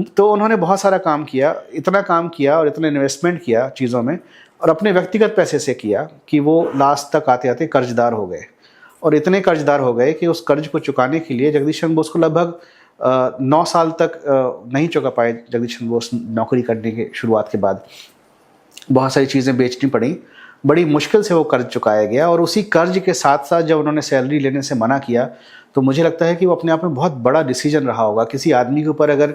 तो उन्होंने बहुत सारा काम किया, इतना काम किया और इतना इन्वेस्टमेंट किया चीज़ों में, और अपने व्यक्तिगत पैसे से किया कि वो लास्ट तक आते आते कर्जदार हो गए, और इतने कर्जदार हो गए कि उस कर्ज को चुकाने के लिए जगदीश चंद्र बोस को लगभग 9 साल तक नहीं चुका पाए। जगदीश चंद्र बोस नौकरी करने के शुरुआत के बाद बहुत सारी चीज़ें बेचनी पड़ी, बड़ी मुश्किल से वो कर्ज चुकाया गया, और उसी कर्ज के साथ साथ जब उन्होंने सैलरी लेने से मना किया तो मुझे लगता है कि वो अपने आप में बहुत बड़ा डिसीजन रहा होगा। किसी आदमी के ऊपर अगर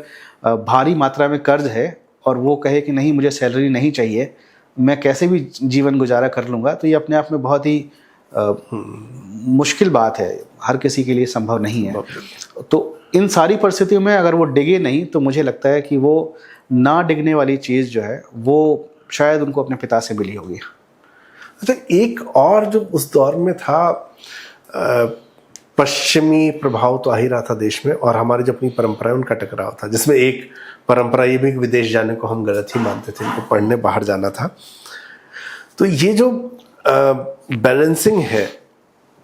भारी मात्रा में कर्ज है और वो कहे कि नहीं मुझे सैलरी नहीं चाहिए, मैं कैसे भी जीवन गुजारा कर लूँगा, तो ये अपने आप में बहुत ही मुश्किल बात है, हर किसी के लिए संभव नहीं है। तो इन सारी परिस्थितियों में अगर वो डिगे नहीं, तो मुझे लगता है कि वो ना डिगने वाली चीज़ जो है वो शायद उनको अपने पिता से मिली होगी। अच्छा, एक और जो उस दौर में था, पश्चिमी प्रभाव तो आ ही रहा था देश में, और हमारी जो अपनी परंपराएं उनका टकराव था, जिसमें एक परंपरा ये भी कि विदेश जाने को हम गलत ही मानते थे, इनको पढ़ने बाहर जाना था। तो ये जो बैलेंसिंग है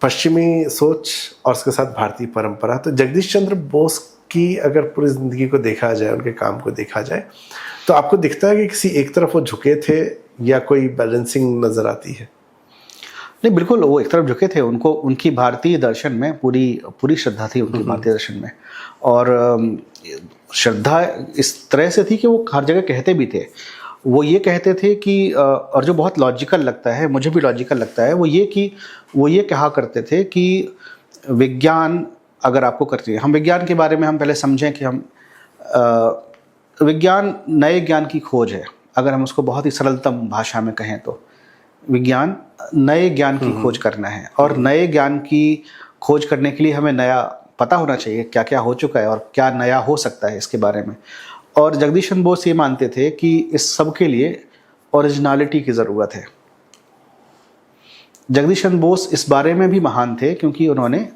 पश्चिमी सोच और उसके साथ भारतीय परंपरा, तो जगदीश चंद्र बोस की अगर पूरी ज़िंदगी को देखा जाए, उनके काम को देखा जाए, तो आपको दिखता है कि किसी एक तरफ वो झुके थे या कोई बैलेंसिंग नज़र आती है? नहीं, बिल्कुल वो एक तरफ झुके थे। उनको उनकी भारतीय दर्शन में पूरी श्रद्धा थी उनकी भारतीय दर्शन में, और श्रद्धा इस तरह से थी कि वो हर जगह कहते भी थे। वो ये कहते थे कि और जो बहुत लॉजिकल लगता है, मुझे भी लॉजिकल लगता है, वो ये कहा करते थे कि विज्ञान अगर आपको करती है, हम विज्ञान के बारे में हम पहले समझें कि हम विज्ञान नए ज्ञान की खोज है। अगर हम उसको बहुत ही सरलतम भाषा में कहें तो विज्ञान नए ज्ञान की खोज करना है, और नए ज्ञान की खोज करने के लिए हमें नया पता होना चाहिए, क्या क्या हो चुका है और क्या नया हो सकता है इसके बारे में। और जगदीश चंद्र बोस ये मानते थे कि इस सब के लिए ओरिजिनलिटी की ज़रूरत है। जगदीश चंद्र बोस इस बारे में भी महान थे क्योंकि उन्होंने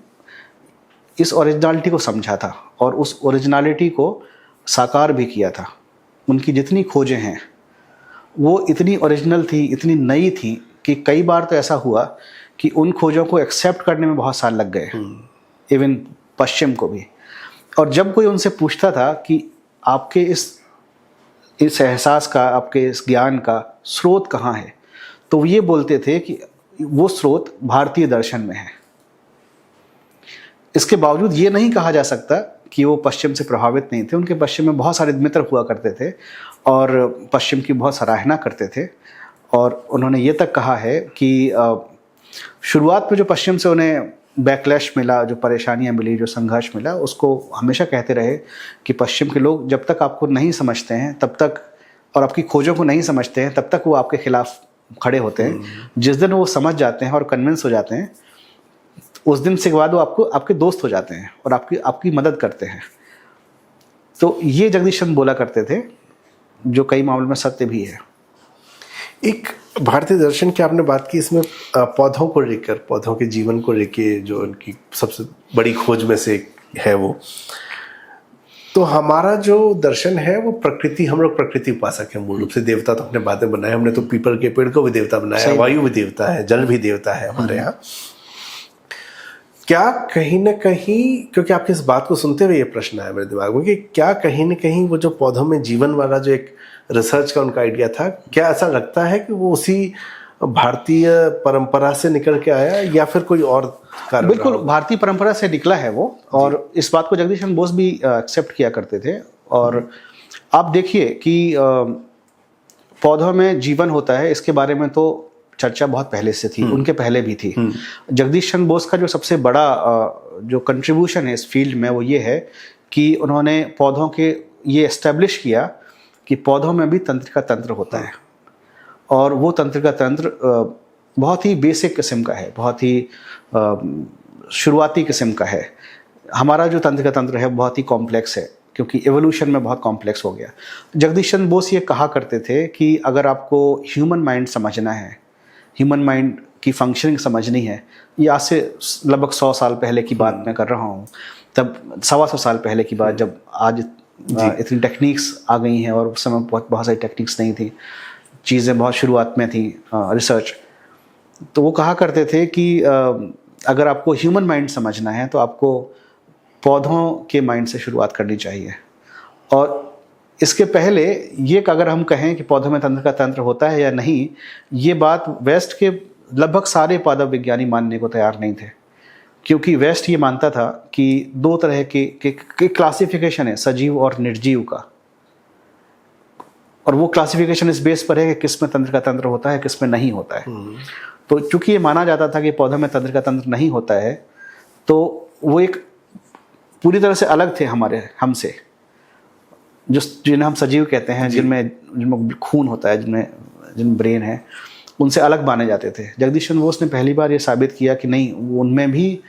इस ओरिजिनलिटी को समझा था और उस ओरिजिनलिटी को साकार भी किया था। उनकी जितनी खोजें हैं वो इतनी ओरिजिनल थी, इतनी नई थी कि कई बार तो ऐसा हुआ कि उन खोजों को एक्सेप्ट करने में बहुत साल लग गए, इवन पश्चिम को भी। और जब कोई उनसे पूछता था कि आपके इस एहसास का, आपके इस ज्ञान का स्रोत कहाँ है, तो वो ये बोलते थे कि वो स्रोत भारतीय दर्शन में है। इसके बावजूद ये नहीं कहा जा सकता कि वो पश्चिम से प्रभावित नहीं थे। उनके पश्चिम में बहुत सारे मित्र हुआ करते थे और पश्चिम की बहुत सराहना करते थे, और उन्होंने ये तक कहा है कि शुरुआत में जो पश्चिम से उन्हें बैकलैश मिला, जो परेशानियां मिली, जो संघर्ष मिला, उसको हमेशा कहते रहे कि पश्चिम के लोग जब तक आपको नहीं समझते हैं तब तक, और आपकी खोजों को नहीं समझते हैं तब तक वो आपके खिलाफ खड़े होते हैं। जिस दिन वो समझ जाते हैं और कन्विंस हो जाते हैं, उस दिन से बाद वो आपके दोस्त हो जाते हैं और आपकी मदद करते हैं। तो ये जगदीश चंद्र बोला करते थे, जो कई मामलों में सत्य भी है। एक भारतीय दर्शन की आपने बात की, इसमें पौधों को लेकर, पौधों के जीवन को लेकर जो उनकी सबसे बड़ी खोज में से है वो, तो हमारा जो दर्शन है वो प्रकृति, हम लोग प्रकृति उपासक हैं मूल रूप से। देवता तो अपने बाद में बनाए, हमने तो पीपल के पेड़ को भी देवता बनाया, वायु भी देवता है, जल भी देवता है हमारे यहाँ। क्या कहीं ना कहीं, क्योंकि आपकी इस बात को सुनते हुए ये प्रश्न आया मेरे दिमाग में कि क्या कहीं ना कहीं वो जो पौधों में जीवन वाला जो एक रिसर्च का उनका आइडिया था, क्या ऐसा लगता है कि वो उसी भारतीय परंपरा से निकल के आया या फिर कोई और कारण? बिल्कुल भारतीय परंपरा से निकला है वो, और इस बात को जगदीश चंद्र बोस भी एक्सेप्ट किया करते थे। और आप देखिए कि पौधों में जीवन होता है, इसके बारे में तो चर्चा बहुत पहले से थी, उनके पहले भी थी। जगदीश चंद्र बोस का जो सबसे बड़ा जो कंट्रीब्यूशन है इस फील्ड में वो ये है कि उन्होंने पौधों के ये एस्टेब्लिश किया कि पौधों में भी तंत्र का तंत्र होता है, और वो तंत्र का तंत्र बहुत ही बेसिक किस्म का है, बहुत ही शुरुआती किस्म का है। हमारा जो तंत्र का तंत्र है बहुत ही कॉम्प्लेक्स है। क्योंकि एवोल्यूशन में बहुत कॉम्प्लेक्स हो गया। जगदीश चंद्र बोस ये कहा करते थे कि अगर आपको ह्यूमन माइंड समझना है, ह्यूमन माइंड की फंक्शनिंग समझनी है, ये आज से लगभग 100 साल पहले की बात मैं कर रहा हूँ, तब 125 साल पहले की बात, जब आज इतनी टेक्निक्स आ गई हैं और उस समय बहुत सारी टेक्निक्स नहीं थी, चीज़ें बहुत शुरुआत में थी रिसर्च। तो वो कहा करते थे कि अगर आपको ह्यूमन माइंड समझना है तो आपको पौधों के माइंड से शुरुआत करनी चाहिए। और इसके पहले ये अगर हम कहें कि पौधों में तंत्र का तंत्र होता है या नहीं, ये बात वेस्ट के लगभग सारे पादप विज्ञानी मानने को तैयार नहीं थे, क्योंकि वेस्ट ये मानता था कि 2 तरह के क्लासिफिकेशन है, सजीव और निर्जीव का, और वो क्लासिफिकेशन इस बेस पर है कि किस में तंत्र का तंत्र होता है, किस में नहीं होता है। तो चूंकि ये माना जाता था कि पौधों में तंत्र का तंत्र नहीं होता है, तो वो एक पूरी तरह से अलग थे हमसे, जिन्हें हम सजीव कहते हैं, जिनमें खून होता है, जिनमें ब्रेन है, उनसे अलग माने जाते थे। जगदीश चंद्र बोस ने पहली बार ये साबित किया कि नहीं, उनमें भी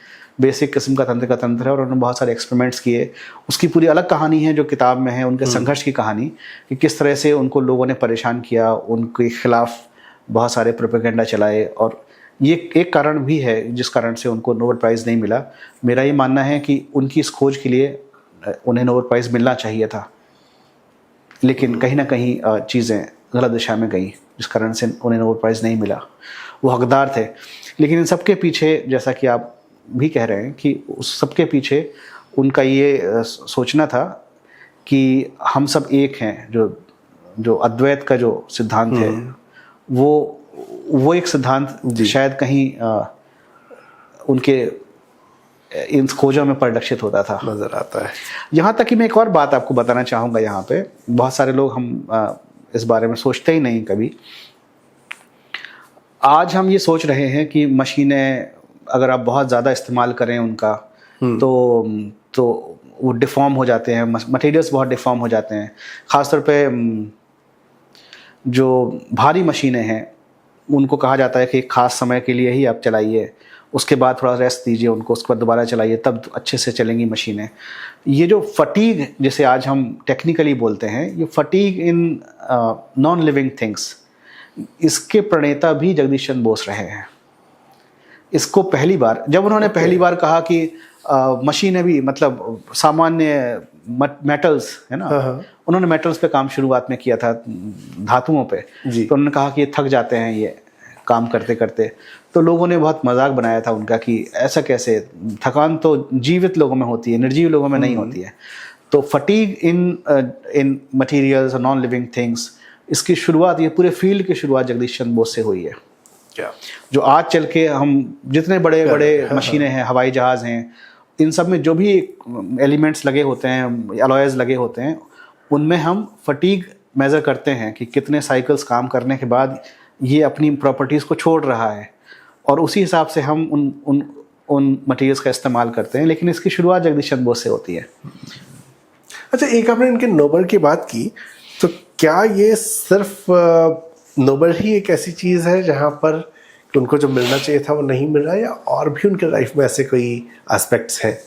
बेसिक किस्म का तंत्र है, और उन्होंने बहुत सारे एक्सपेरिमेंट्स किए। उसकी पूरी अलग कहानी है जो किताब में है, उनके संघर्ष की कहानी, कि किस तरह से उनको लोगों ने परेशान किया, उनके खिलाफ बहुत सारे प्रोपेगेंडा चलाए, और ये एक कारण भी है जिस कारण से उनको नोबेल प्राइज़ नहीं मिला। मेरा ये मानना है कि उनकी इस खोज के लिए उन्हें नोबेल प्राइज़ मिलना चाहिए था, लेकिन कहीं ना कहीं चीज़ें गलत दिशा में गई, जिस कारण से उन्हें नोबेल प्राइज़ नहीं मिला। वो हकदार थे, लेकिन इन सबके पीछे, जैसा कि आप भी कह रहे हैं, कि उस सबके पीछे उनका ये सोचना था कि हम सब एक हैं। जो अद्वैत का जो सिद्धांत है, वो एक सिद्धांत शायद कहीं उनके इन खोजों में परिलक्षित होता था, नजर आता है। यहाँ तक कि मैं एक और बात आपको बताना चाहूँगा। यहाँ पे बहुत सारे लोग हम इस बारे में सोचते ही नहीं कभी। आज हम ये सोच रहे हैं कि मशीनें अगर आप बहुत ज़्यादा इस्तेमाल करें उनका, तो वो डिफ़ॉर्म हो जाते हैं, मटेरियल्स बहुत डिफ़ॉर्म हो जाते हैं। ख़ासतौर पे जो भारी मशीनें हैं, उनको कहा जाता है कि एक ख़ास समय के लिए ही आप चलाइए, उसके बाद थोड़ा रेस्ट दीजिए उनको, उसके बाद दोबारा चलाइए, तब अच्छे से चलेंगी मशीनें। ये जो फटीग, जिसे आज हम टेक्निकली बोलते हैं, ये fatigue in non living things, इसके प्रणेता भी जगदीश चंद्र बोस रहे हैं। इसको पहली बार जब उन्होंने पहली बार कहा कि मशीनें भी, मतलब सामान्य मेटल्स है ना, उन्होंने मेटल्स पे काम शुरुआत में किया था, धातुओं पे, तो उन्होंने कहा कि ये थक जाते हैं ये काम करते करते। तो लोगों ने बहुत मजाक बनाया था उनका कि ऐसा कैसे, थकान तो जीवित लोगों में होती है, निर्जीव लोगों में नहीं होती है। तो फटीग इन मटेरियल्स और नॉन लिविंग थिंग्स, इसकी शुरुआत, ये पूरे फील्ड की शुरुआत जगदीश चंद्र बोस से हुई है। क्या जो आज चल के हम जितने बड़े बड़े मशीनें हैं, हवाई जहाज़ हैं, इन सब में जो भी एलिमेंट्स लगे होते हैं, अलॉयज लगे होते हैं, उनमें हम फटीग मेज़र करते हैं कि कितने साइकिल्स काम करने के बाद ये अपनी प्रॉपर्टीज़ को छोड़ रहा है, और उसी हिसाब से हम उन मटेरियल्स का इस्तेमाल करते हैं। लेकिन इसकी शुरुआत जगदीश चंद्र बोस से होती है। अच्छा, एक आपने इनके नोबेल की बात की, तो क्या ये सिर्फ नोबेल ही एक ऐसी चीज़ है जहाँ पर उनको जो मिलना चाहिए था वो नहीं मिल रहा है, या और भी उनके लाइफ में ऐसे कोई एस्पेक्ट्स हैं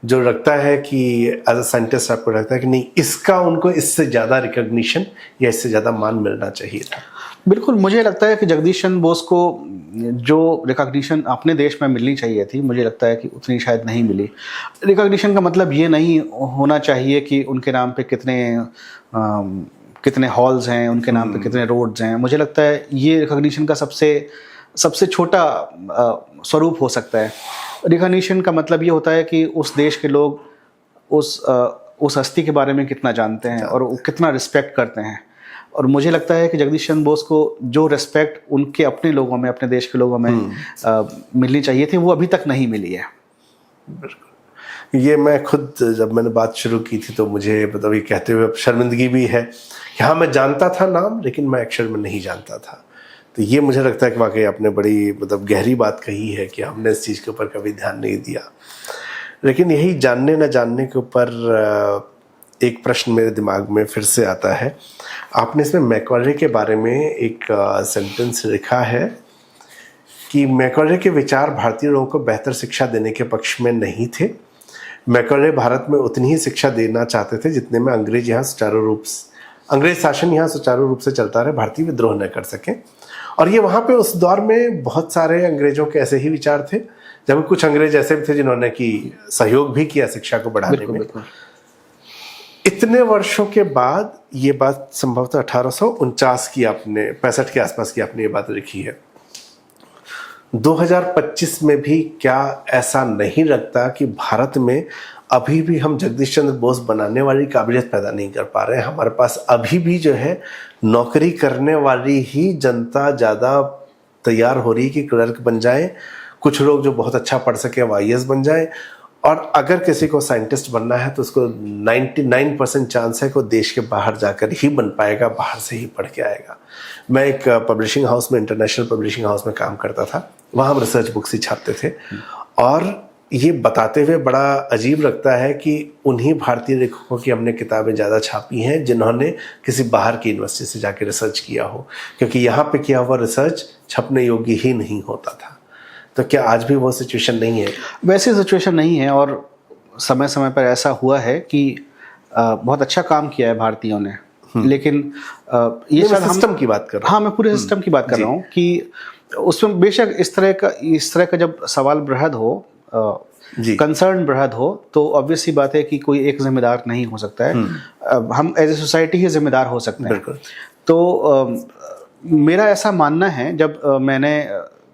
जो लगता है कि एज अ साइंटिस्ट आपको लगता है कि नहीं, इसका उनको इससे ज़्यादा रिकग्निशन या इससे ज़्यादा मान मिलना चाहिए था? बिल्कुल, मुझे लगता है कि जगदीश चंद्र बोस को जो रिकॉग्निशन अपने देश में मिलनी चाहिए थी, मुझे लगता है कि उतनी शायद नहीं मिली। रिकॉग्निशन का मतलब ये नहीं होना चाहिए कि उनके नाम पे कितने हॉल्स हैं, उनके नाम पे कितने रोड्स हैं। मुझे लगता है ये रिकॉग्निशन का सबसे छोटा स्वरूप हो सकता है। रिकॉग्निशन का मतलब ये होता है कि उस देश के लोग उस हस्ती के बारे में कितना जानते हैं और वो कितना रिस्पेक्ट करते हैं। और मुझे लगता है कि जगदीश चंद्र बोस को जो रिस्पेक्ट उनके अपने लोगों में, अपने देश के लोगों में मिलनी चाहिए थी, वो अभी तक नहीं मिली है। बिल्कुल, ये मैं खुद जब मैंने बात शुरू की थी तो मुझे मतलब ये कहते हुए शर्मिंदगी भी है कि हाँ, मैं जानता था नाम, लेकिन मैं अक्षर में नहीं जानता था। तो ये मुझे लगता है कि वाकई आपने बड़ी मतलब गहरी बात कही है कि हमने इस चीज़ के ऊपर कभी ध्यान नहीं दिया। लेकिन यही जानने न जानने के ऊपर एक प्रश्न मेरे दिमाग में फिर से आता है। आपने इसमें मैकॉले के बारे में एक सेंटेंस लिखा है कि मैकॉले के विचार भारतीय लोगों को बेहतर शिक्षा देने के पक्ष में नहीं थे, मैकॉले भारत में उतनी ही शिक्षा देना चाहते थे जितने में अंग्रेज शासन यहाँ सुचारू रूप से चलता रहे, भारतीय विद्रोह न कर सके। और ये वहाँ पे उस दौर में बहुत सारे अंग्रेजों के ऐसे ही विचार थे, जब कुछ अंग्रेज ऐसे भी थे जिन्होंने की सहयोग भी किया शिक्षा को बढ़ाने में। इतने वर्षों के बाद ये बात संभवतः 1849 की आपने 65 के आसपास की आपने ये बात लिखी है। 2025 में भी क्या ऐसा नहीं लगता कि भारत में अभी भी हम जगदीश चंद्र बोस बनाने वाली काबिलियत पैदा नहीं कर पा रहे हैं? हमारे पास अभी भी जो है नौकरी करने वाली ही जनता ज़्यादा तैयार हो रही कि क्लर्क बन जाए, कुछ लोग जो बहुत अच्छा पढ़ सके वो IAS बन जाए, और अगर किसी को साइंटिस्ट बनना है तो उसको 99% चांस है कि वो देश के बाहर जाकर ही बन पाएगा, बाहर से ही पढ़ के आएगा। मैं एक पब्लिशिंग हाउस में, इंटरनेशनल पब्लिशिंग हाउस में काम करता था, वहाँ हम रिसर्च बुक्स ही छापते थे, और ये बताते हुए बड़ा अजीब लगता है कि उन्हीं भारतीय लेखकों की हमने किताबें ज़्यादा छापी हैं जिन्होंने किसी बाहर की यूनिवर्सिटी से जाके रिसर्च किया हो, क्योंकि यहाँ पे किया हुआ रिसर्च छपने योग्य ही नहीं होता था। तो क्या आज भी वो सिचुएशन नहीं है? वैसी सिचुएशन नहीं है, और समय समय पर ऐसा हुआ है कि बहुत अच्छा काम किया है भारतीयों ने, लेकिन ये शायद सिस्टम की बात कर रहा हूँ। हाँ, मैं पूरे सिस्टम की बात कर रहा हूँ कि उसमें बेशक इस तरह का जब सवाल बृहद हो, कंसर्न बृहद हो, तो ऑब्वियस सी बात है कि कोई एक जिम्मेदार नहीं हो सकता है, हम एज ए सोसाइटी ही जिम्मेदार हो सकते हैं। बिल्कुल। तो मेरा ऐसा मानना है, जब मैंने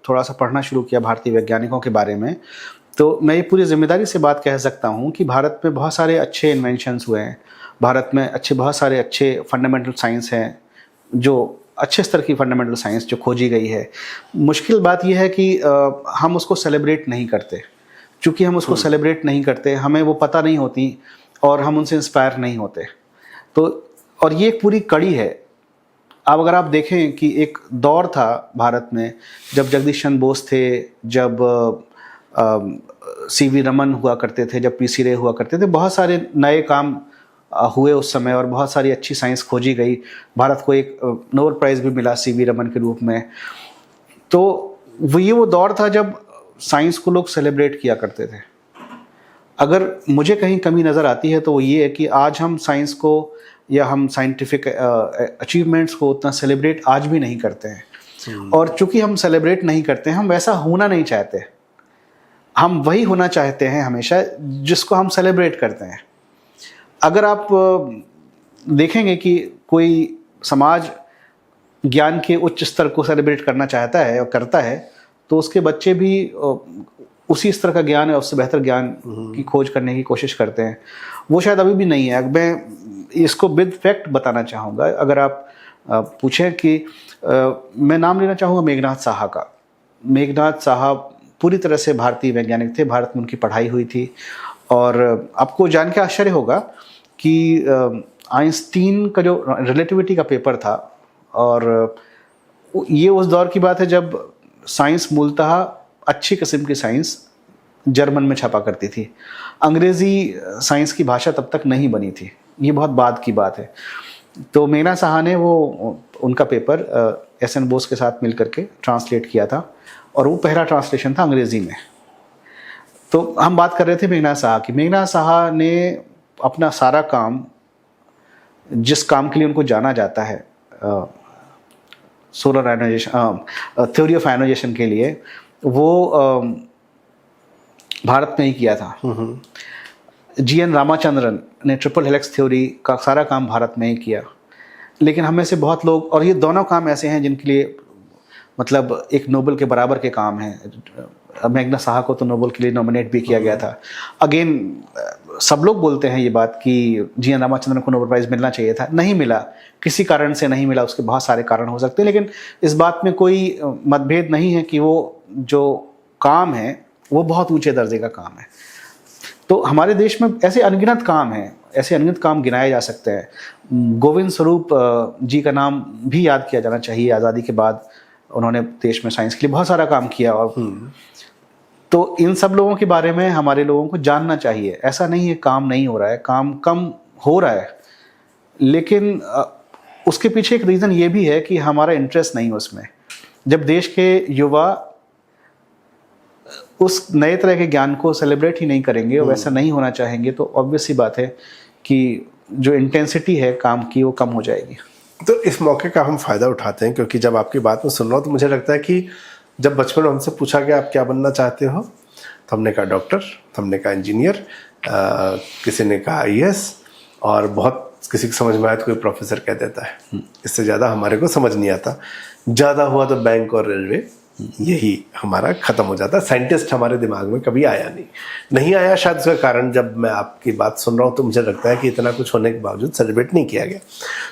थोड़ा सा पढ़ना शुरू किया भारतीय वैज्ञानिकों के बारे में, तो मैं ये पूरी जिम्मेदारी से बात कह सकता हूँ कि भारत में बहुत सारे अच्छे इन्वेंशंस हुए हैं, भारत में बहुत सारे अच्छे फंडामेंटल साइंस हैं, जो अच्छे स्तर की फंडामेंटल साइंस जो खोजी गई है। मुश्किल बात यह है कि हम उसको सेलिब्रेट नहीं करते। चूँकि हम उसको सेलिब्रेट नहीं करते, हमें वो पता नहीं होती और हम उनसे इंस्पायर नहीं होते। तो और ये एक पूरी कड़ी है। अब अगर आप देखें कि एक दौर था भारत में जब जगदीश चंद्र बोस थे, जब CV रमन हुआ करते थे, जब PC रे हुआ करते थे, बहुत सारे नए काम हुए उस समय और बहुत सारी अच्छी साइंस खोजी गई। भारत को एक नोबेल प्राइज़ भी मिला CV रमन के रूप में। तो वो दौर था जब साइंस को लोग सेलिब्रेट किया करते थे। अगर मुझे कहीं कमी नज़र आती है तो वो ये है कि आज हम साइंस को या हम साइंटिफिक अचीवमेंट्स को उतना सेलिब्रेट आज भी नहीं करते हैं। और चूंकि हम सेलिब्रेट नहीं करते हैं, हम वैसा होना नहीं चाहते। हम वही होना चाहते हैं हमेशा जिसको हम सेलिब्रेट करते हैं। अगर आप देखेंगे कि कोई समाज ज्ञान के उच्च स्तर को सेलिब्रेट करना चाहता है और करता है, तो उसके बच्चे भी उसी स्तर का ज्ञान या उससे बेहतर ज्ञान की खोज करने की कोशिश करते हैं। वो शायद अभी भी नहीं है। मैं इसको विद फैक्ट बताना चाहूँगा। अगर आप पूछें कि मैं नाम लेना चाहूँगा मेघनाथ साहा का। मेघनाथ साहा पूरी तरह से भारतीय वैज्ञानिक थे, भारत में उनकी पढ़ाई हुई थी। और आपको जान के आश्चर्य होगा कि आइंस्टीन का जो रिलेटिविटी का पेपर था, और ये उस दौर की बात है जब साइंस मूलतः अच्छी किस्म की साइंस जर्मन में छपा करती थी। अंग्रेज़ी साइंस की भाषा तब तक नहीं बनी थी, ये बहुत बाद की बात है। तो मेघनाथ साहा ने उनका पेपर SN बोस के साथ मिल करके ट्रांसलेट किया था, और वो पहला ट्रांसलेशन था अंग्रेज़ी में। तो हम बात कर रहे थे मेघनाथ साहा की। मेघनाथ साहा ने अपना सारा काम, जिस काम के लिए उनको जाना जाता है, solar ionization, theory of ionization के लिए, वो भारत में ही किया था। GN रामाचंद्रन ने ट्रिपल हेलिक्स थ्योरी का सारा काम भारत में ही किया। लेकिन हमें से बहुत लोग, और ये दोनों काम ऐसे हैं जिनके लिए मतलब एक नोबेल के बराबर के काम हैं। मेघनाथ साहा को तो नोबेल के लिए नॉमिनेट भी किया गया था। अगेन सब लोग बोलते हैं ये बात कि GN रामाचंद्रन को नोबेल प्राइज़ मिलना चाहिए था, नहीं मिला, किसी कारण से नहीं मिला। उसके बहुत सारे कारण हो सकते हैं, लेकिन इस बात में कोई मतभेद नहीं है कि वो जो काम है वो बहुत ऊंचे दर्जे का काम है। तो हमारे देश में ऐसे अनगिनत काम हैं, ऐसे अनगिनत काम गिनाए जा सकते हैं। गोविंद स्वरूप जी का नाम भी याद किया जाना चाहिए। आज़ादी के बाद उन्होंने देश में साइंस के लिए बहुत सारा काम किया। और तो इन सब लोगों के बारे में हमारे लोगों को जानना चाहिए। ऐसा नहीं है काम नहीं हो रहा है, काम कम हो रहा है, लेकिन उसके पीछे एक रीज़न ये भी है कि हमारा इंटरेस्ट नहीं उसमें। जब देश के युवा उस नए तरह के ज्ञान को सेलिब्रेट ही नहीं करेंगे और वैसा नहीं होना चाहेंगे, तो ऑब्वियस सी बात है कि जो इंटेंसिटी है काम की वो कम हो जाएगी। तो इस मौके का हम फ़ायदा उठाते हैं, क्योंकि जब आपकी बात में सुन रहा हूँ तो मुझे लगता है कि जब बचपन में हमसे पूछा गया आप क्या बनना चाहते हो, तो हमने कहा डॉक्टर, तो हमने कहा इंजीनियर, किसी ने कहा IAS, और बहुत किसी की समझ में आया तो कोई प्रोफेसर कह देता है। इससे ज़्यादा हमारे को समझ नहीं आता। ज़्यादा हुआ तो बैंक और रेलवे, यही हमारा ख़त्म हो जाता। साइंटिस्ट हमारे दिमाग में कभी आया नहीं आया। शायद उसका कारण जब मैं आपकी बात सुन रहा हूँ तो मुझे लगता है कि इतना कुछ होने के बावजूद सेलिब्रेट नहीं किया गया।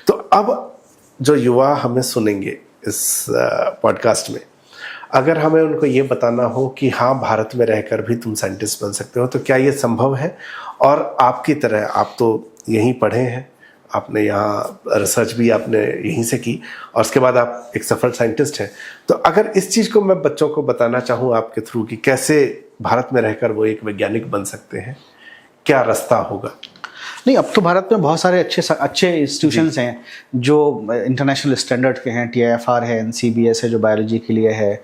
तो अब जो युवा हमें सुनेंगे इस पॉडकास्ट में, अगर हमें उनको ये बताना हो कि हाँ, भारत में रहकर भी तुम साइंटिस्ट बन सकते हो, तो क्या ये संभव है? और आपकी तरह आप तो यहीं पढ़े हैं, आपने यहाँ रिसर्च भी आपने यहीं से की, और उसके बाद आप एक सफल साइंटिस्ट हैं। तो अगर इस चीज़ को मैं बच्चों को बताना चाहूँ आपके थ्रू कि कैसे भारत में रहकर वो एक वैज्ञानिक बन सकते हैं, क्या रास्ता होगा? नहीं, अब तो भारत में बहुत सारे अच्छे इंस्टीट्यूशंस हैं जो इंटरनेशनल स्टैंडर्ड के हैं। TIFR है, NCBS है जो बायोलॉजी के लिए है,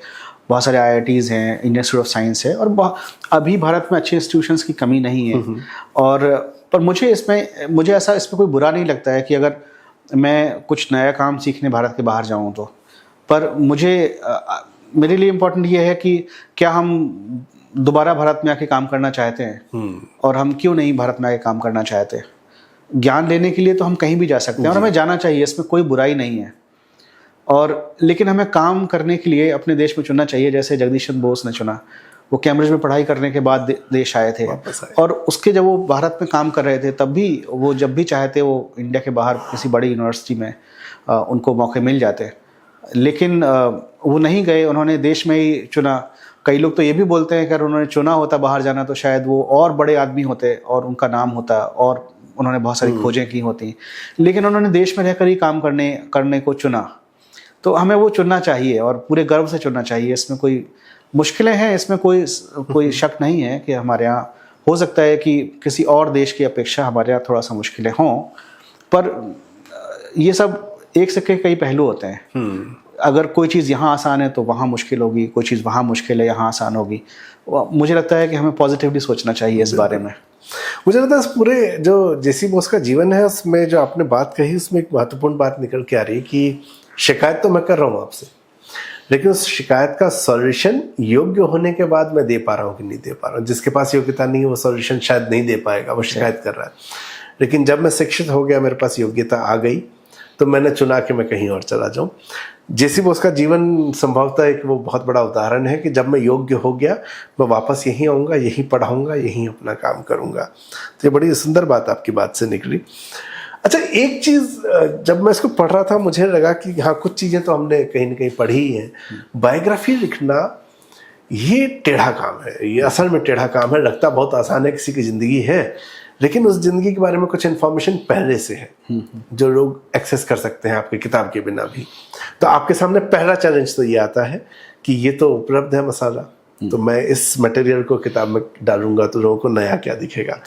बहुत सारे IITs हैं, इंडियन इंस्टीट्यूट ऑफ साइंस है, और अभी भारत में अच्छे इंस्टीट्यूशंस की कमी नहीं है। और पर मुझे ऐसा इसमें कोई बुरा नहीं लगता है कि अगर मैं कुछ नया काम सीखने भारत के बाहर जाऊं तो। पर मेरे लिए इम्पोर्टेंट ये है कि क्या हम दोबारा भारत में आके काम करना चाहते हैं, और हम क्यों नहीं भारत में आके काम करना चाहते। ज्ञान लेने के लिए तो हम कहीं भी जा सकते हैं और हमें जाना चाहिए, इसमें कोई बुराई नहीं है। और लेकिन हमें काम करने के लिए अपने देश में चुनना चाहिए, जैसे जगदीश चंद्र बोस ने चुना। वो कैम्ब्रिज में पढ़ाई करने के बाद देश आए थे, और उसके जब वो भारत में काम कर रहे थे तब भी वो जब भी चाहते वो इंडिया के बाहर किसी बड़ी यूनिवर्सिटी में उनको मौके मिल जाते, लेकिन वो नहीं गए, उन्होंने देश में ही चुना। कई लोग तो ये भी बोलते हैं कि अगर उन्होंने चुना होता बाहर जाना तो शायद वो और बड़े आदमी होते और उनका नाम होता और उन्होंने बहुत सारी खोजें की होती, लेकिन उन्होंने देश में रहकर ही काम करने को चुना। तो हमें वो चुनना चाहिए और पूरे गर्व से चुनना चाहिए। इसमें कोई मुश्किलें हैं, इसमें कोई शक नहीं है कि हमारे यहाँ हो सकता है कि किसी और देश की अपेक्षा हमारे यहाँ थोड़ा सा मुश्किलें हों, पर ये सब एक से कई पहलू होते हैं। अगर कोई चीज़ यहाँ आसान है तो वहाँ मुश्किल होगी, कोई चीज़ वहाँ मुश्किल है यहाँ आसान होगी। मुझे लगता है कि हमें पॉजिटिवली सोचना चाहिए इस बारे में। मुझे लगता है इस पूरे जो जेसी बोस का जीवन है उसमें जो आपने बात कही उसमें एक महत्वपूर्ण बात निकल के आ रही है कि शिकायत तो मैं कर रहा हूँ आपसे, लेकिन उस शिकायत का सॉल्यूशन योग्य होने के बाद मैं दे पा रहा हूँ कि नहीं दे पा रहा हूँ। जिसके पास योग्यता नहीं है वो सॉल्यूशन शायद नहीं दे पाएगा, वो शिकायत कर रहा है। लेकिन जब मैं शिक्षित हो गया, मेरे पास योग्यता आ गई, तो मैंने चुना कि मैं कहीं और चला जाऊं। जेसी बोस का जीवन संभवतः एक वो बहुत बड़ा उदाहरण है कि जब मैं योग्य हो गया, मैं वापस यहीं आऊँगा, यहीं पढ़ाऊँगा, यहीं अपना काम करूँगा। तो ये बड़ी सुंदर बात आपकी बात से निकली। अच्छा, एक चीज़ जब मैं इसको पढ़ रहा था मुझे लगा कि हाँ, कुछ चीज़ें तो हमने कहीं ना कहीं पढ़ी ही हैं। बायोग्राफी लिखना ये टेढ़ा काम है, ये असल में टेढ़ा काम है। लगता बहुत आसान है, किसी की ज़िंदगी है, लेकिन उस ज़िंदगी के बारे में कुछ इन्फॉर्मेशन पहले से है जो लोग एक्सेस कर सकते हैं आपकी किताब के बिना भी। तो आपके सामने पहला चैलेंज तो ये आता है कि ये तो उपलब्ध है मसाला, तो मैं इस मटेरियल को किताब में डालूंगा तो लोगों को नया क्या दिखेगा।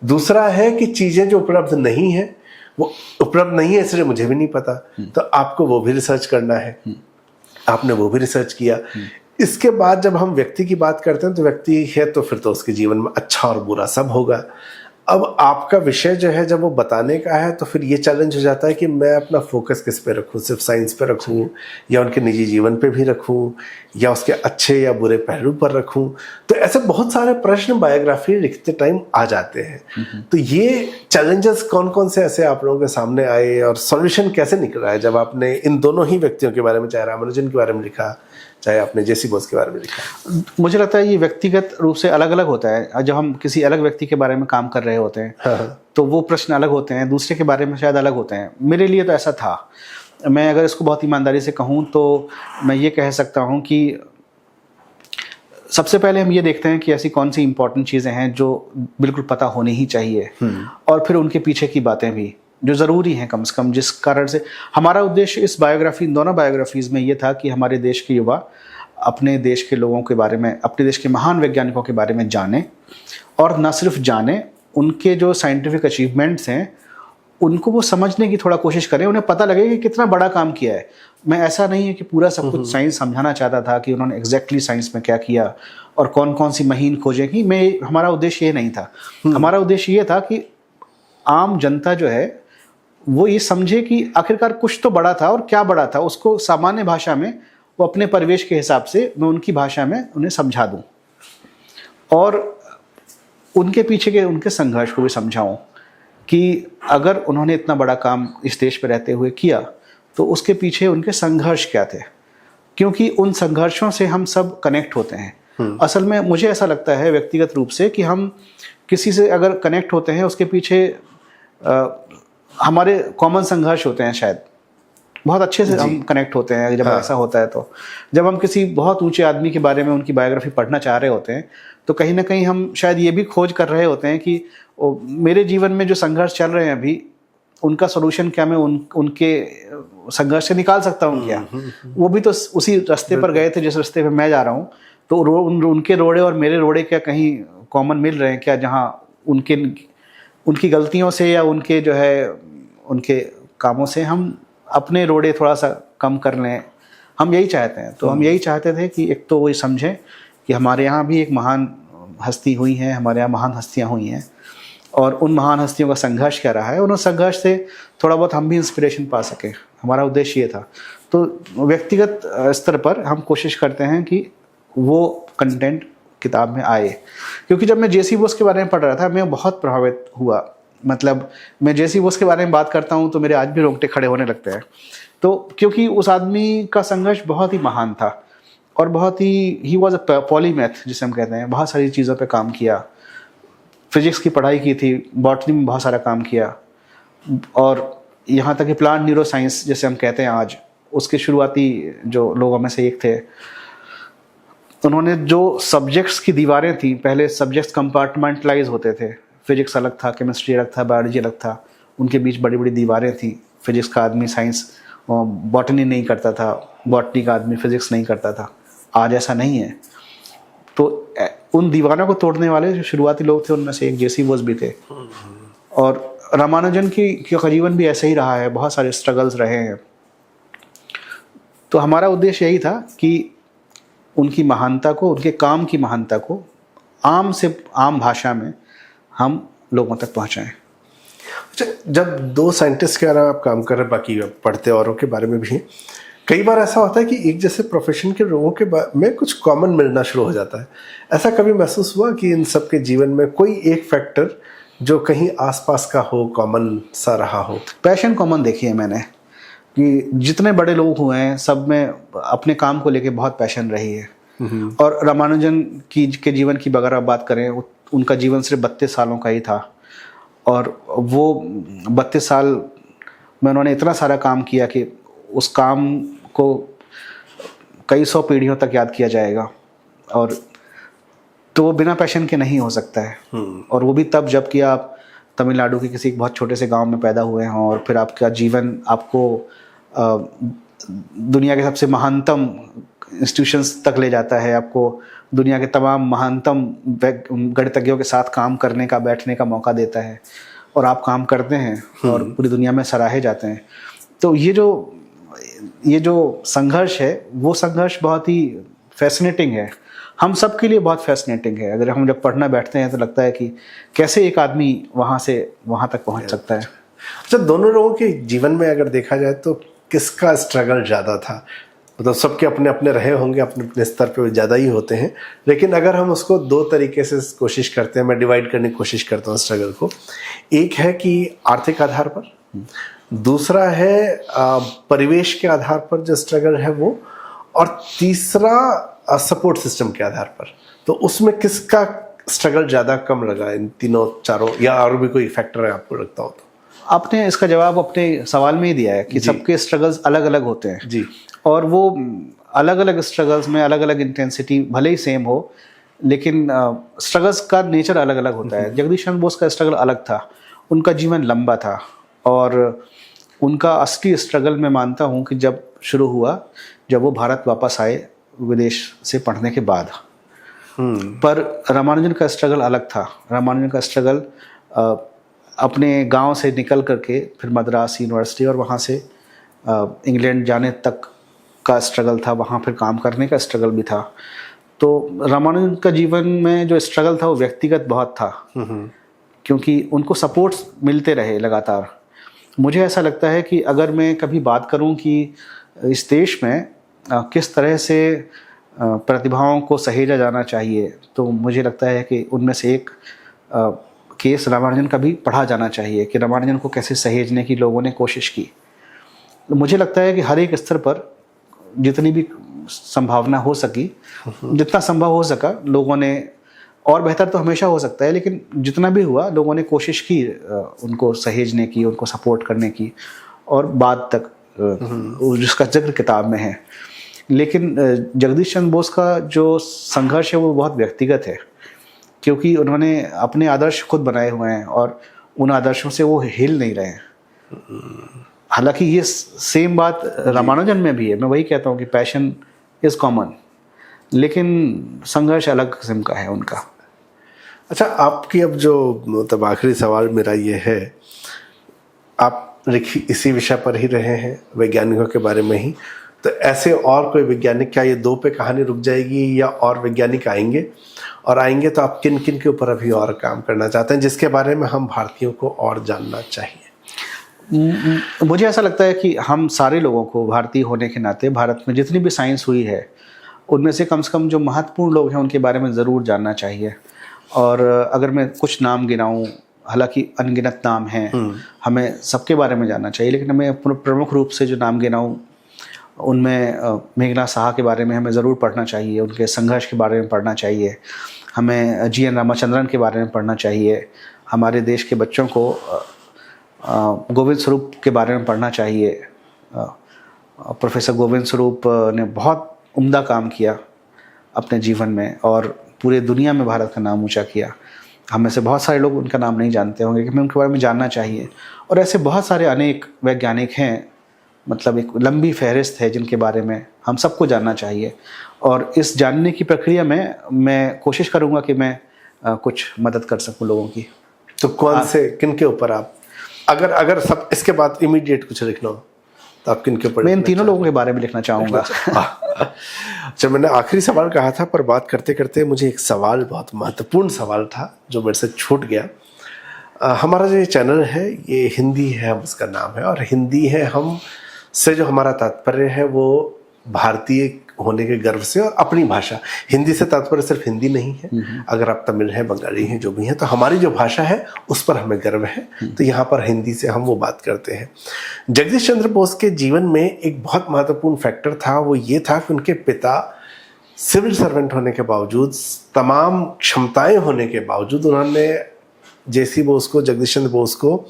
दूसरा है कि चीज़ें जो उपलब्ध नहीं है वो उपलब्ध नहीं है इसलिए मुझे भी नहीं पता, तो आपको वो भी रिसर्च करना है। आपने वो भी रिसर्च किया। इसके बाद जब हम व्यक्ति की बात करते हैं तो व्यक्ति है तो फिर तो उसके जीवन में अच्छा और बुरा सब होगा। अब आपका विषय जो है जब वो बताने का है तो फिर ये चैलेंज हो जाता है कि मैं अपना फोकस किस पे रखूं, सिर्फ साइंस पे रखूं या उनके निजी जीवन पे भी रखूं या उसके अच्छे या बुरे पहलू पर रखूं। तो ऐसे बहुत सारे प्रश्न बायोग्राफी लिखते टाइम आ जाते हैं। तो ये चैलेंजेस कौन कौन से ऐसे आप लोगों के सामने आए और सॉल्यूशन कैसे निकला है जब आपने इन दोनों ही व्यक्तियों के बारे में, चाहे रामानुजन के बारे में लिखा चाहे आपने जेसी बोस के बारे में लिखा? मुझे लगता है ये व्यक्तिगत रूप से अलग अलग होता है। जब हम किसी अलग व्यक्ति के बारे में काम कर रहे होते हैं तो वो प्रश्न अलग होते हैं, दूसरे के बारे में शायद अलग होते हैं। मेरे लिए तो ऐसा था। मैं अगर इसको बहुत ईमानदारी से कहूँ तो मैं ये कह सकता हूँ कि सबसे पहले हम ये देखते हैं कि ऐसी कौन सी इंपॉर्टेंट चीज़ें हैं जो बिल्कुल पता होनी ही चाहिए, और फिर उनके पीछे की बातें भी जो ज़रूरी हैं कम से कम, जिस कारण से हमारा उद्देश्य इस बायोग्राफी, इन दोनों बायोग्राफीज़ में ये था कि हमारे देश के युवा अपने देश के लोगों के बारे में, अपने देश के महान वैज्ञानिकों के बारे में जाने, और न सिर्फ जाने, उनके जो साइंटिफिक अचीवमेंट्स हैं उनको वो समझने की थोड़ा कोशिश करें, उन्हें पता लगे कि कितना बड़ा काम किया है। मैं ऐसा नहीं है कि पूरा सब कुछ साइंस समझाना चाहता था कि उन्होंने एग्जैक्टली साइंस में क्या किया और कौन कौन सी महीन खोजें की। हमारा उद्देश्य ये नहीं था। हमारा उद्देश्य ये था कि आम जनता जो है वो ये समझे कि आखिरकार कुछ तो बड़ा था, और क्या बड़ा था उसको सामान्य भाषा में, वो अपने परिवेश के हिसाब से मैं उनकी भाषा में उन्हें समझा दूं, और उनके पीछे के उनके संघर्ष को भी समझाऊं कि अगर उन्होंने इतना बड़ा काम इस देश पर रहते हुए किया तो उसके पीछे उनके संघर्ष क्या थे, क्योंकि उन संघर्षों से हम सब कनेक्ट होते हैं। असल में मुझे ऐसा लगता है व्यक्तिगत रूप से कि हम किसी से अगर कनेक्ट होते हैं उसके पीछे हमारे कॉमन संघर्ष होते हैं, शायद बहुत अच्छे से हम कनेक्ट होते हैं जब ऐसा होता है। तो जब हम किसी बहुत ऊंचे आदमी के बारे में उनकी बायोग्राफी पढ़ना चाह रहे होते हैं तो कहीं ना कहीं हम शायद ये भी खोज कर रहे होते हैं कि मेरे जीवन में जो संघर्ष चल रहे हैं अभी, उनका सोल्यूशन क्या मैं उनके संघर्ष से निकाल सकता हूँ क्या। वो भी तो उसी रास्ते पर गए थे जिस रास्ते पे मैं जा रहा हूँ, तो उनके रोड़े और मेरे रोड़े क्या कहीं कॉमन मिल रहे हैं क्या, जहाँ उनकी गलतियों से या उनके जो है उनके कामों से हम अपने रोड़े थोड़ा सा कम कर लें। हम यही चाहते हैं। तो हम यही चाहते थे कि एक तो वो समझें कि हमारे यहाँ भी एक महान हस्ती हुई है, हमारे यहाँ महान हस्तियाँ हुई हैं, और उन महान हस्तियों का संघर्ष क्या रहा है, उन संघर्ष से थोड़ा बहुत हम भी इंस्पिरेशन पा सकें। हमारा उद्देश्य ये था। तो व्यक्तिगत स्तर पर हम कोशिश करते हैं कि वो कंटेंट किताब में आए, क्योंकि जब मैं जेसी बोस के बारे में पढ़ रहा था मैं बहुत प्रभावित हुआ। मतलब मैं जेसी बोस के बारे में बात करता हूँ तो मेरे आज भी रोंगटे खड़े होने लगते हैं। तो क्योंकि उस आदमी का संघर्ष बहुत ही महान था और बहुत ही वॉज अ पॉलीमैथ जिसे हम कहते हैं। बहुत सारी चीज़ों पे काम किया, फिजिक्स की पढ़ाई की थी, बॉटनी में बहुत सारा काम किया, और यहाँ तक कि प्लांट न्यूरो साइंस जैसे हम कहते हैं आज, उसके शुरुआती जो लोगों में से एक थे। उन्होंने जो सब्जेक्ट्स की दीवारें थी, पहले सब्जेक्ट्स कंपार्टमेंटलाइज होते थे, फिजिक्स अलग था, केमिस्ट्री अलग था, बायोलॉजी अलग था, उनके बीच बड़ी बड़ी दीवारें थी। फिजिक्स का आदमी साइंस बॉटनी नहीं करता था, बॉटनी का आदमी फिजिक्स नहीं करता था। आज ऐसा नहीं है। तो उन दीवारों को तोड़ने वाले जो शुरुआती लोग थे उनमें से एक जेसी बोस भी थे। और रामानुजन का जीवन भी ऐसा ही रहा है, बहुत सारे स्ट्रगल्स रहे हैं। तो हमारा उद्देश्य यही था कि उनकी महानता को, उनके काम की महानता को आम से आम भाषा में हम लोगों तक पहुंचाएं। अच्छा, जब दो साइंटिस्ट के बारे में आप काम कर रहे हैं, बाकी पढ़ते औरों के बारे में भी, कई बार ऐसा होता है कि एक जैसे प्रोफेशन के लोगों के में कुछ कॉमन मिलना शुरू हो जाता है। ऐसा कभी महसूस हुआ कि इन सब के जीवन में कोई एक फैक्टर जो कहीं आसपास का हो, कॉमन सा रहा हो? पैशन कॉमन देखी है मैंने कि जितने बड़े लोग हुए हैं सब में अपने काम को लेके बहुत पैशन रही है। और रामानुजन के जीवन की अगर आप बात करें, उनका जीवन सिर्फ 32 सालों का ही था, और वो 32 साल में उन्होंने इतना सारा काम किया कि उस काम को कई 100 पीढ़ियों तक याद किया जाएगा। और तो वो बिना पैशन के नहीं हो सकता है। और वो भी तब जब कि आप तमिलनाडु के किसी बहुत छोटे से गांव में पैदा हुए हों, और फिर आपका जीवन आपको दुनिया के सबसे महानतम इंस्टीट्यूशंस तक ले जाता है, आपको दुनिया के तमाम महानतम गणितज्ञों के साथ काम करने का, बैठने का मौका देता है, और आप काम करते हैं और पूरी दुनिया में सराहे जाते हैं। तो ये जो संघर्ष है, वो संघर्ष बहुत ही फैसिनेटिंग है, हम सब के लिए बहुत फैसिनेटिंग है। अगर हम जब पढ़ना बैठते हैं तो लगता है कि कैसे एक आदमी वहाँ से वहाँ तक पहुँच सकता है। अच्छा, दोनों लोगों के जीवन में अगर देखा जाए तो किसका स्ट्रगल ज़्यादा था? मतलब सबके अपने अपने रहे होंगे, अपने अपने स्तर पे ज़्यादा ही होते हैं, लेकिन अगर हम उसको दो तरीके से कोशिश करते हैं, मैं डिवाइड करने की कोशिश करता हूँ स्ट्रगल को। एक है कि आर्थिक आधार पर, दूसरा है परिवेश के आधार पर जो स्ट्रगल है वो, और तीसरा सपोर्ट सिस्टम के आधार पर। तो उसमें किसका स्ट्रगल ज़्यादा कम लगा इन तीनों चारों, या और भी कोई फैक्टर है आपको लगता हो तो? आपने इसका जवाब अपने सवाल में ही दिया है कि सबके स्ट्रगल्स अलग अलग होते हैं जी, और वो अलग अलग स्ट्रगल्स में अलग अलग इंटेंसिटी भले ही सेम हो, लेकिन स्ट्रगल्स का नेचर अलग अलग होता है। जगदीश चंद्र बोस का स्ट्रगल अलग था, उनका जीवन लंबा था, और उनका असली स्ट्रगल मैं मानता हूँ कि जब शुरू हुआ जब वो भारत वापस आए विदेश से पढ़ने के बाद। पर रामानुजन का स्ट्रगल अलग था। रामानुजन का स्ट्रगल अपने गांव से निकल करके फिर मद्रास यूनिवर्सिटी और वहाँ से इंग्लैंड जाने तक का स्ट्रगल था, वहाँ फिर काम करने का स्ट्रगल भी था। तो रामानुजन का जीवन में जो स्ट्रगल था वो व्यक्तिगत बहुत था, क्योंकि उनको सपोर्ट्स मिलते रहे लगातार। मुझे ऐसा लगता है कि अगर मैं कभी बात करूं कि इस देश में किस तरह से प्रतिभाओं को सहेजा जाना चाहिए, तो मुझे लगता है कि उनमें से एक केस रामानुजन का भी पढ़ा जाना चाहिए कि रामानुजन को कैसे सहेजने की लोगों ने कोशिश की। तो मुझे लगता है कि हर एक स्तर पर जितनी भी संभावना हो सकी, जितना संभव हो सका लोगों ने, और बेहतर तो हमेशा हो सकता है, लेकिन जितना भी हुआ लोगों ने कोशिश की उनको सहेजने की, उनको सपोर्ट करने की, और बाद तक जिसका जिक्र किताब में है। लेकिन जगदीश चंद्र बोस का जो संघर्ष है वो बहुत व्यक्तिगत है, क्योंकि उन्होंने अपने आदर्श खुद बनाए हुए हैं और उन आदर्शों से वो हिल नहीं रहे हैं। हालांकि ये सेम बात रामानुजन में भी है। मैं वही कहता हूँ कि पैशन इज कॉमन, लेकिन संघर्ष अलग किस्म का है उनका। अच्छा, आपकी अब जो मतलब आखिरी सवाल मेरा ये है, आप इसी विषय पर ही रहे हैं, वैज्ञानिकों के बारे में ही, तो ऐसे और कोई वैज्ञानिक, क्या ये 2 पे कहानी रुक जाएगी या और वैज्ञानिक आएंगे? और आएंगे तो आप किन किन के ऊपर अभी और काम करना चाहते हैं जिसके बारे में हम भारतीयों को और जानना चाहिए? मुझे ऐसा लगता है कि हम सारे लोगों को भारतीय होने के नाते भारत में जितनी भी साइंस हुई है उनमें से कम जो महत्वपूर्ण लोग हैं उनके बारे में ज़रूर जानना चाहिए। और अगर मैं कुछ नाम गिनाऊं, हालांकि अनगिनत नाम हैं, हमें सबके बारे में जानना चाहिए, लेकिन हमें प्रमुख रूप से जो नाम गिनाऊं उनमें मेघनाथ साहा के बारे में हमें ज़रूर पढ़ना चाहिए, उनके संघर्ष के बारे में पढ़ना चाहिए, हमें GN रामाचंद्रन के बारे में पढ़ना चाहिए, हमारे देश के बच्चों को गोविंद स्वरूप के बारे में पढ़ना चाहिए। प्रोफेसर गोविंद स्वरूप ने बहुत उम्दा काम किया अपने जीवन में और पूरे दुनिया में भारत का नाम ऊंचा किया। हम में से बहुत सारे लोग उनका नाम नहीं जानते होंगे, लेकिन उनके बारे में जानना चाहिए। और ऐसे बहुत सारे अनेक वैज्ञानिक हैं, मतलब एक लंबी फहरिस्त है जिनके बारे में हम सबको जानना चाहिए। और इस जानने की प्रक्रिया में मैं कोशिश करूँगा कि मैं कुछ मदद कर सकूँ लोगों की। तो कौन से, किन के ऊपर आप, अगर सब इसके बाद इमीडिएट कुछ लिखना हो तो आप किन के ऊपर? मैं इन तीनों लोगों के बारे में लिखना चाहूँगा। जब मैंने आखिरी सवाल कहा था, पर बात करते करते मुझे एक सवाल, बहुत महत्वपूर्ण सवाल था जो मेरे से छूट गया। हमारा जो ये चैनल है ये हिंदी है, हम उसका नाम है, और हिंदी है हम से जो हमारा तात्पर्य है वो भारतीय होने के गर्व से और अपनी भाषा। हिंदी से तात्पर्य सिर्फ हिंदी नहीं है, अगर आप तमिल हैं, बंगाली हैं, जो भी हैं, तो हमारी जो भाषा है उस पर हमें गर्व है। तो यहाँ पर हिंदी से हम वो बात करते हैं। जगदीश चंद्र बोस के जीवन में एक बहुत महत्वपूर्ण फैक्टर था, वो ये था कि उनके पिता सिविल सर्वेंट होने के बावजूद, तमाम क्षमताएं होने के बावजूद, उन्होंने JC बोस को, जगदीश चंद्र बोस को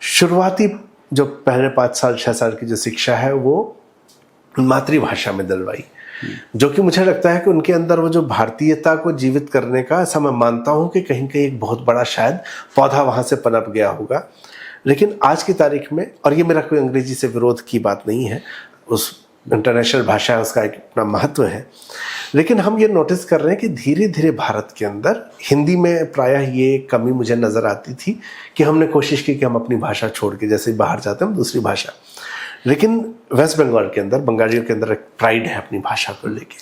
शुरुआती जो पहले 5 साल 6 साल की जो शिक्षा है वो मातृभाषा में दिलवाई, जो कि मुझे लगता है कि उनके अंदर वो जो भारतीयता को जीवित करने का, ऐसा मैं मानता हूँ कि कहीं कहीं एक बहुत बड़ा शायद पौधा वहाँ से पनप गया होगा। लेकिन आज की तारीख में, और ये मेरा कोई अंग्रेजी से विरोध की बात नहीं है, उस इंटरनेशनल भाषा है, उसका एक अपना महत्व है, लेकिन हम ये नोटिस कर रहे हैं कि धीरे धीरे भारत के अंदर हिंदी में प्रायः ये कमी मुझे नज़र आती थी कि हमने कोशिश की कि हम अपनी भाषा छोड़ के, जैसे बाहर जाते हैं हम दूसरी भाषा, लेकिन वेस्ट बंगाल के अंदर, बंगालियों के अंदर एक प्राइड है अपनी भाषा को लेके।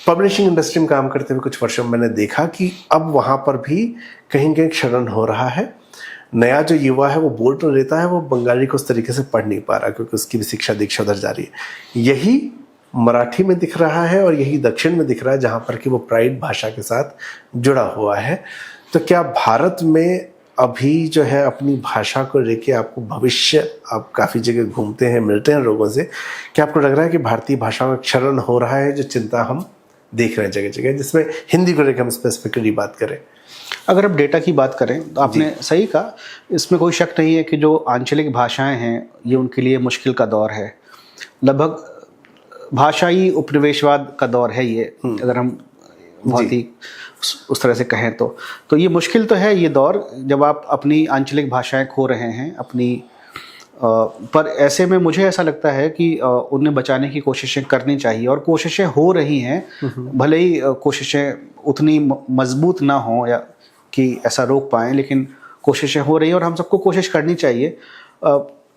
पब्लिशिंग इंडस्ट्री में काम करते हुए कुछ वर्षों में मैंने देखा कि अब वहाँ पर भी कहीं कहीं क्षरण हो रहा है। नया जो युवा है वो बोल तो लेता है, वो बंगाली को उस तरीके से पढ़ नहीं पा रहा, क्योंकि उसकी भी शिक्षा दीक्षा उधर जा रही है। यही मराठी में दिख रहा है और यही दक्षिण में दिख रहा है, जहाँ पर कि वो प्राइड भाषा के साथ जुड़ा हुआ है। तो क्या भारत में अभी जो है अपनी भाषा को लेके आपको भविष्य, आप काफ़ी जगह घूमते हैं, मिलते हैं लोगों से, क्या आपको लग रहा है कि भारतीय भाषा में क्षरण हो रहा है, जो चिंता हम देख रहे हैं जगह जगह, जिसमें हिंदी को लेकर हम स्पेसिफिकली बात करें? अगर आप डेटा की बात करें तो आपने सही कहा, इसमें कोई शक नहीं है कि जो आंचलिक भाषाएं हैं ये उनके लिए मुश्किल का दौर है। लगभग भाषाई उपनिवेशवाद का दौर है ये, अगर हम बहुत ही उस तरह से कहें तो ये मुश्किल तो है ये दौर, जब आप अपनी आंचलिक भाषाएं खो रहे हैं अपनी। पर ऐसे में मुझे ऐसा लगता है कि उन्हें बचाने की कोशिशें करनी चाहिए, और कोशिशें हो रही हैं, भले ही कोशिशें उतनी मजबूत ना हों या कि ऐसा रोक पाएँ, लेकिन कोशिशें हो रही हैं और हम सबको कोशिश करनी चाहिए।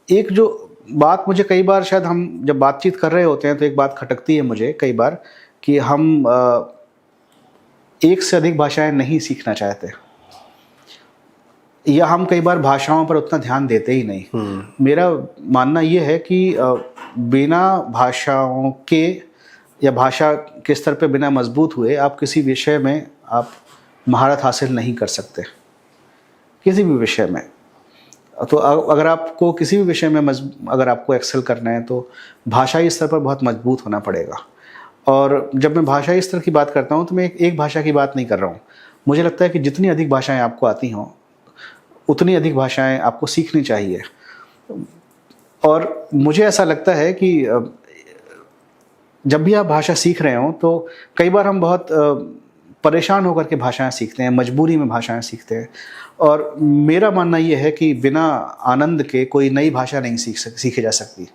एक जो बात मुझे कई बार, शायद हम जब बातचीत कर रहे होते हैं तो एक बात खटकती है मुझे कई बार कि हम एक से अधिक भाषाएं नहीं सीखना चाहते, या हम कई बार भाषाओं पर उतना ध्यान देते ही नहीं। मेरा मानना ये है कि बिना भाषाओं के या भाषा के स्तर पे बिना मजबूत हुए आप किसी विषय में आप महारत हासिल नहीं कर सकते, किसी भी विषय में। तो अगर आपको किसी भी विषय में अगर आपको एक्सेल करना है तो भाषाई स्तर पर बहुत मजबूत होना पड़ेगा। और जब मैं भाषाई स्तर की बात करता हूँ तो मैं एक भाषा की बात नहीं कर रहा हूँ। मुझे लगता है कि जितनी अधिक भाषाएं आपको आती हों उतनी अधिक भाषाएं आपको सीखनी चाहिए। और मुझे ऐसा लगता है कि जब भी आप भाषा सीख रहे हों तो कई बार हम बहुत परेशान होकर के भाषाएं सीखते हैं, मजबूरी में भाषाएं सीखते हैं। और मेरा मानना ये है कि बिना आनंद के कोई नई भाषा नहीं सीखी जा सकती।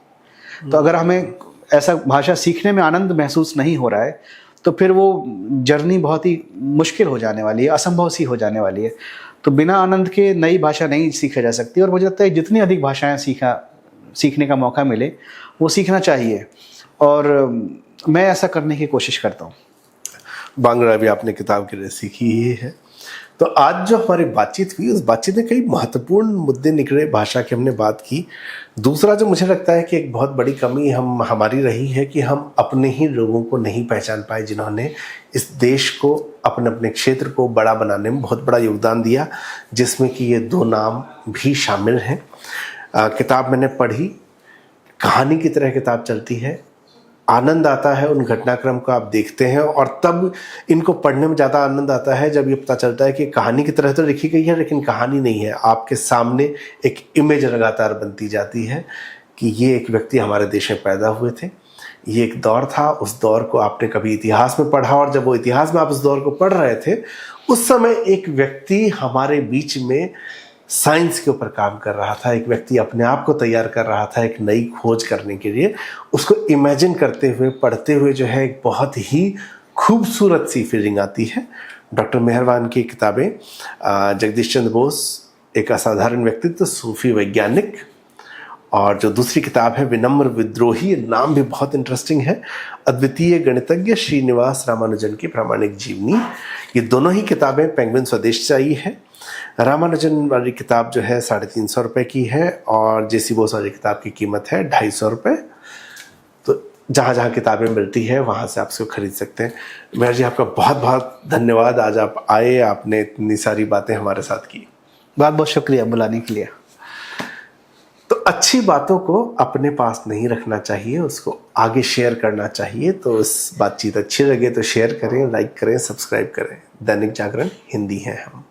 तो अगर हमें ऐसा भाषा सीखने में आनंद महसूस नहीं हो रहा है तो फिर वो जर्नी बहुत ही मुश्किल हो जाने वाली है, असंभव सी हो जाने वाली है। तो बिना आनंद के नई भाषा नहीं सीखी जा सकती। और मुझे लगता है जितनी अधिक भाषाएं सीखने का मौका मिले वो सीखना चाहिए, और मैं ऐसा करने की कोशिश करता हूँ। बांग्ला भी आपने किताब के लिए सीखी ही है। तो आज जो हमारी बातचीत हुई उस बातचीत में कई महत्वपूर्ण मुद्दे निकले, भाषा की हमने बात की। दूसरा जो मुझे लगता है कि एक बहुत बड़ी कमी हमारी रही है कि हम अपने ही लोगों को नहीं पहचान पाए जिन्होंने इस देश को, अपने अपने क्षेत्र को बड़ा बनाने में बहुत बड़ा योगदान दिया, जिसमें कि ये 2 नाम भी शामिल हैं। किताब मैंने पढ़ी, कहानी की तरह किताब चलती है, आनंद आता है उन घटनाक्रम को आप देखते हैं, और तब इनको पढ़ने में ज़्यादा आनंद आता है जब ये पता चलता है कि कहानी की तरह तो लिखी गई है लेकिन कहानी नहीं है। आपके सामने एक इमेज लगातार बनती जाती है कि ये एक व्यक्ति हमारे देश में पैदा हुए थे, ये एक दौर था, उस दौर को आपने कभी इतिहास में पढ़ा, और जब वो इतिहास में आप उस दौर को पढ़ रहे थे उस समय एक व्यक्ति हमारे बीच में साइंस के ऊपर काम कर रहा था, एक व्यक्ति अपने आप को तैयार कर रहा था एक नई खोज करने के लिए। उसको इमेजिन करते हुए, पढ़ते हुए जो है एक बहुत ही खूबसूरत सी फीलिंग आती है। डॉक्टर मेहरवान की किताबें, जगदीश चंद्र बोस एक असाधारण व्यक्तित्व, सूफी वैज्ञानिक, और जो दूसरी किताब है विनम्र विद्रोही, नाम भी बहुत इंटरेस्टिंग है, अद्वितीय गणितज्ञ श्रीनिवास रामानुजन की प्रामाणिक जीवनी। ये दोनों ही किताबें पेंगुइन स्वदेश से आई है। रामानुजन वाली किताब जो है 350 रुपये की है, और जेसी बोस वाली किताब की कीमत है 250 रुपये। तो जहाँ जहाँ किताबें मिलती है वहाँ से आप इसको खरीद सकते हैं। मेहर जी, आपका बहुत बहुत धन्यवाद, आज आप आए, आपने इतनी सारी बातें हमारे साथ की। बहुत बहुत शुक्रिया बुलाने के लिए। तो अच्छी बातों को अपने पास नहीं रखना चाहिए, उसको आगे शेयर करना चाहिए। तो इस बातचीत अच्छी लगे तो शेयर करें, लाइक करें, सब्सक्राइब करें। दैनिक जागरण हिंदी है हम।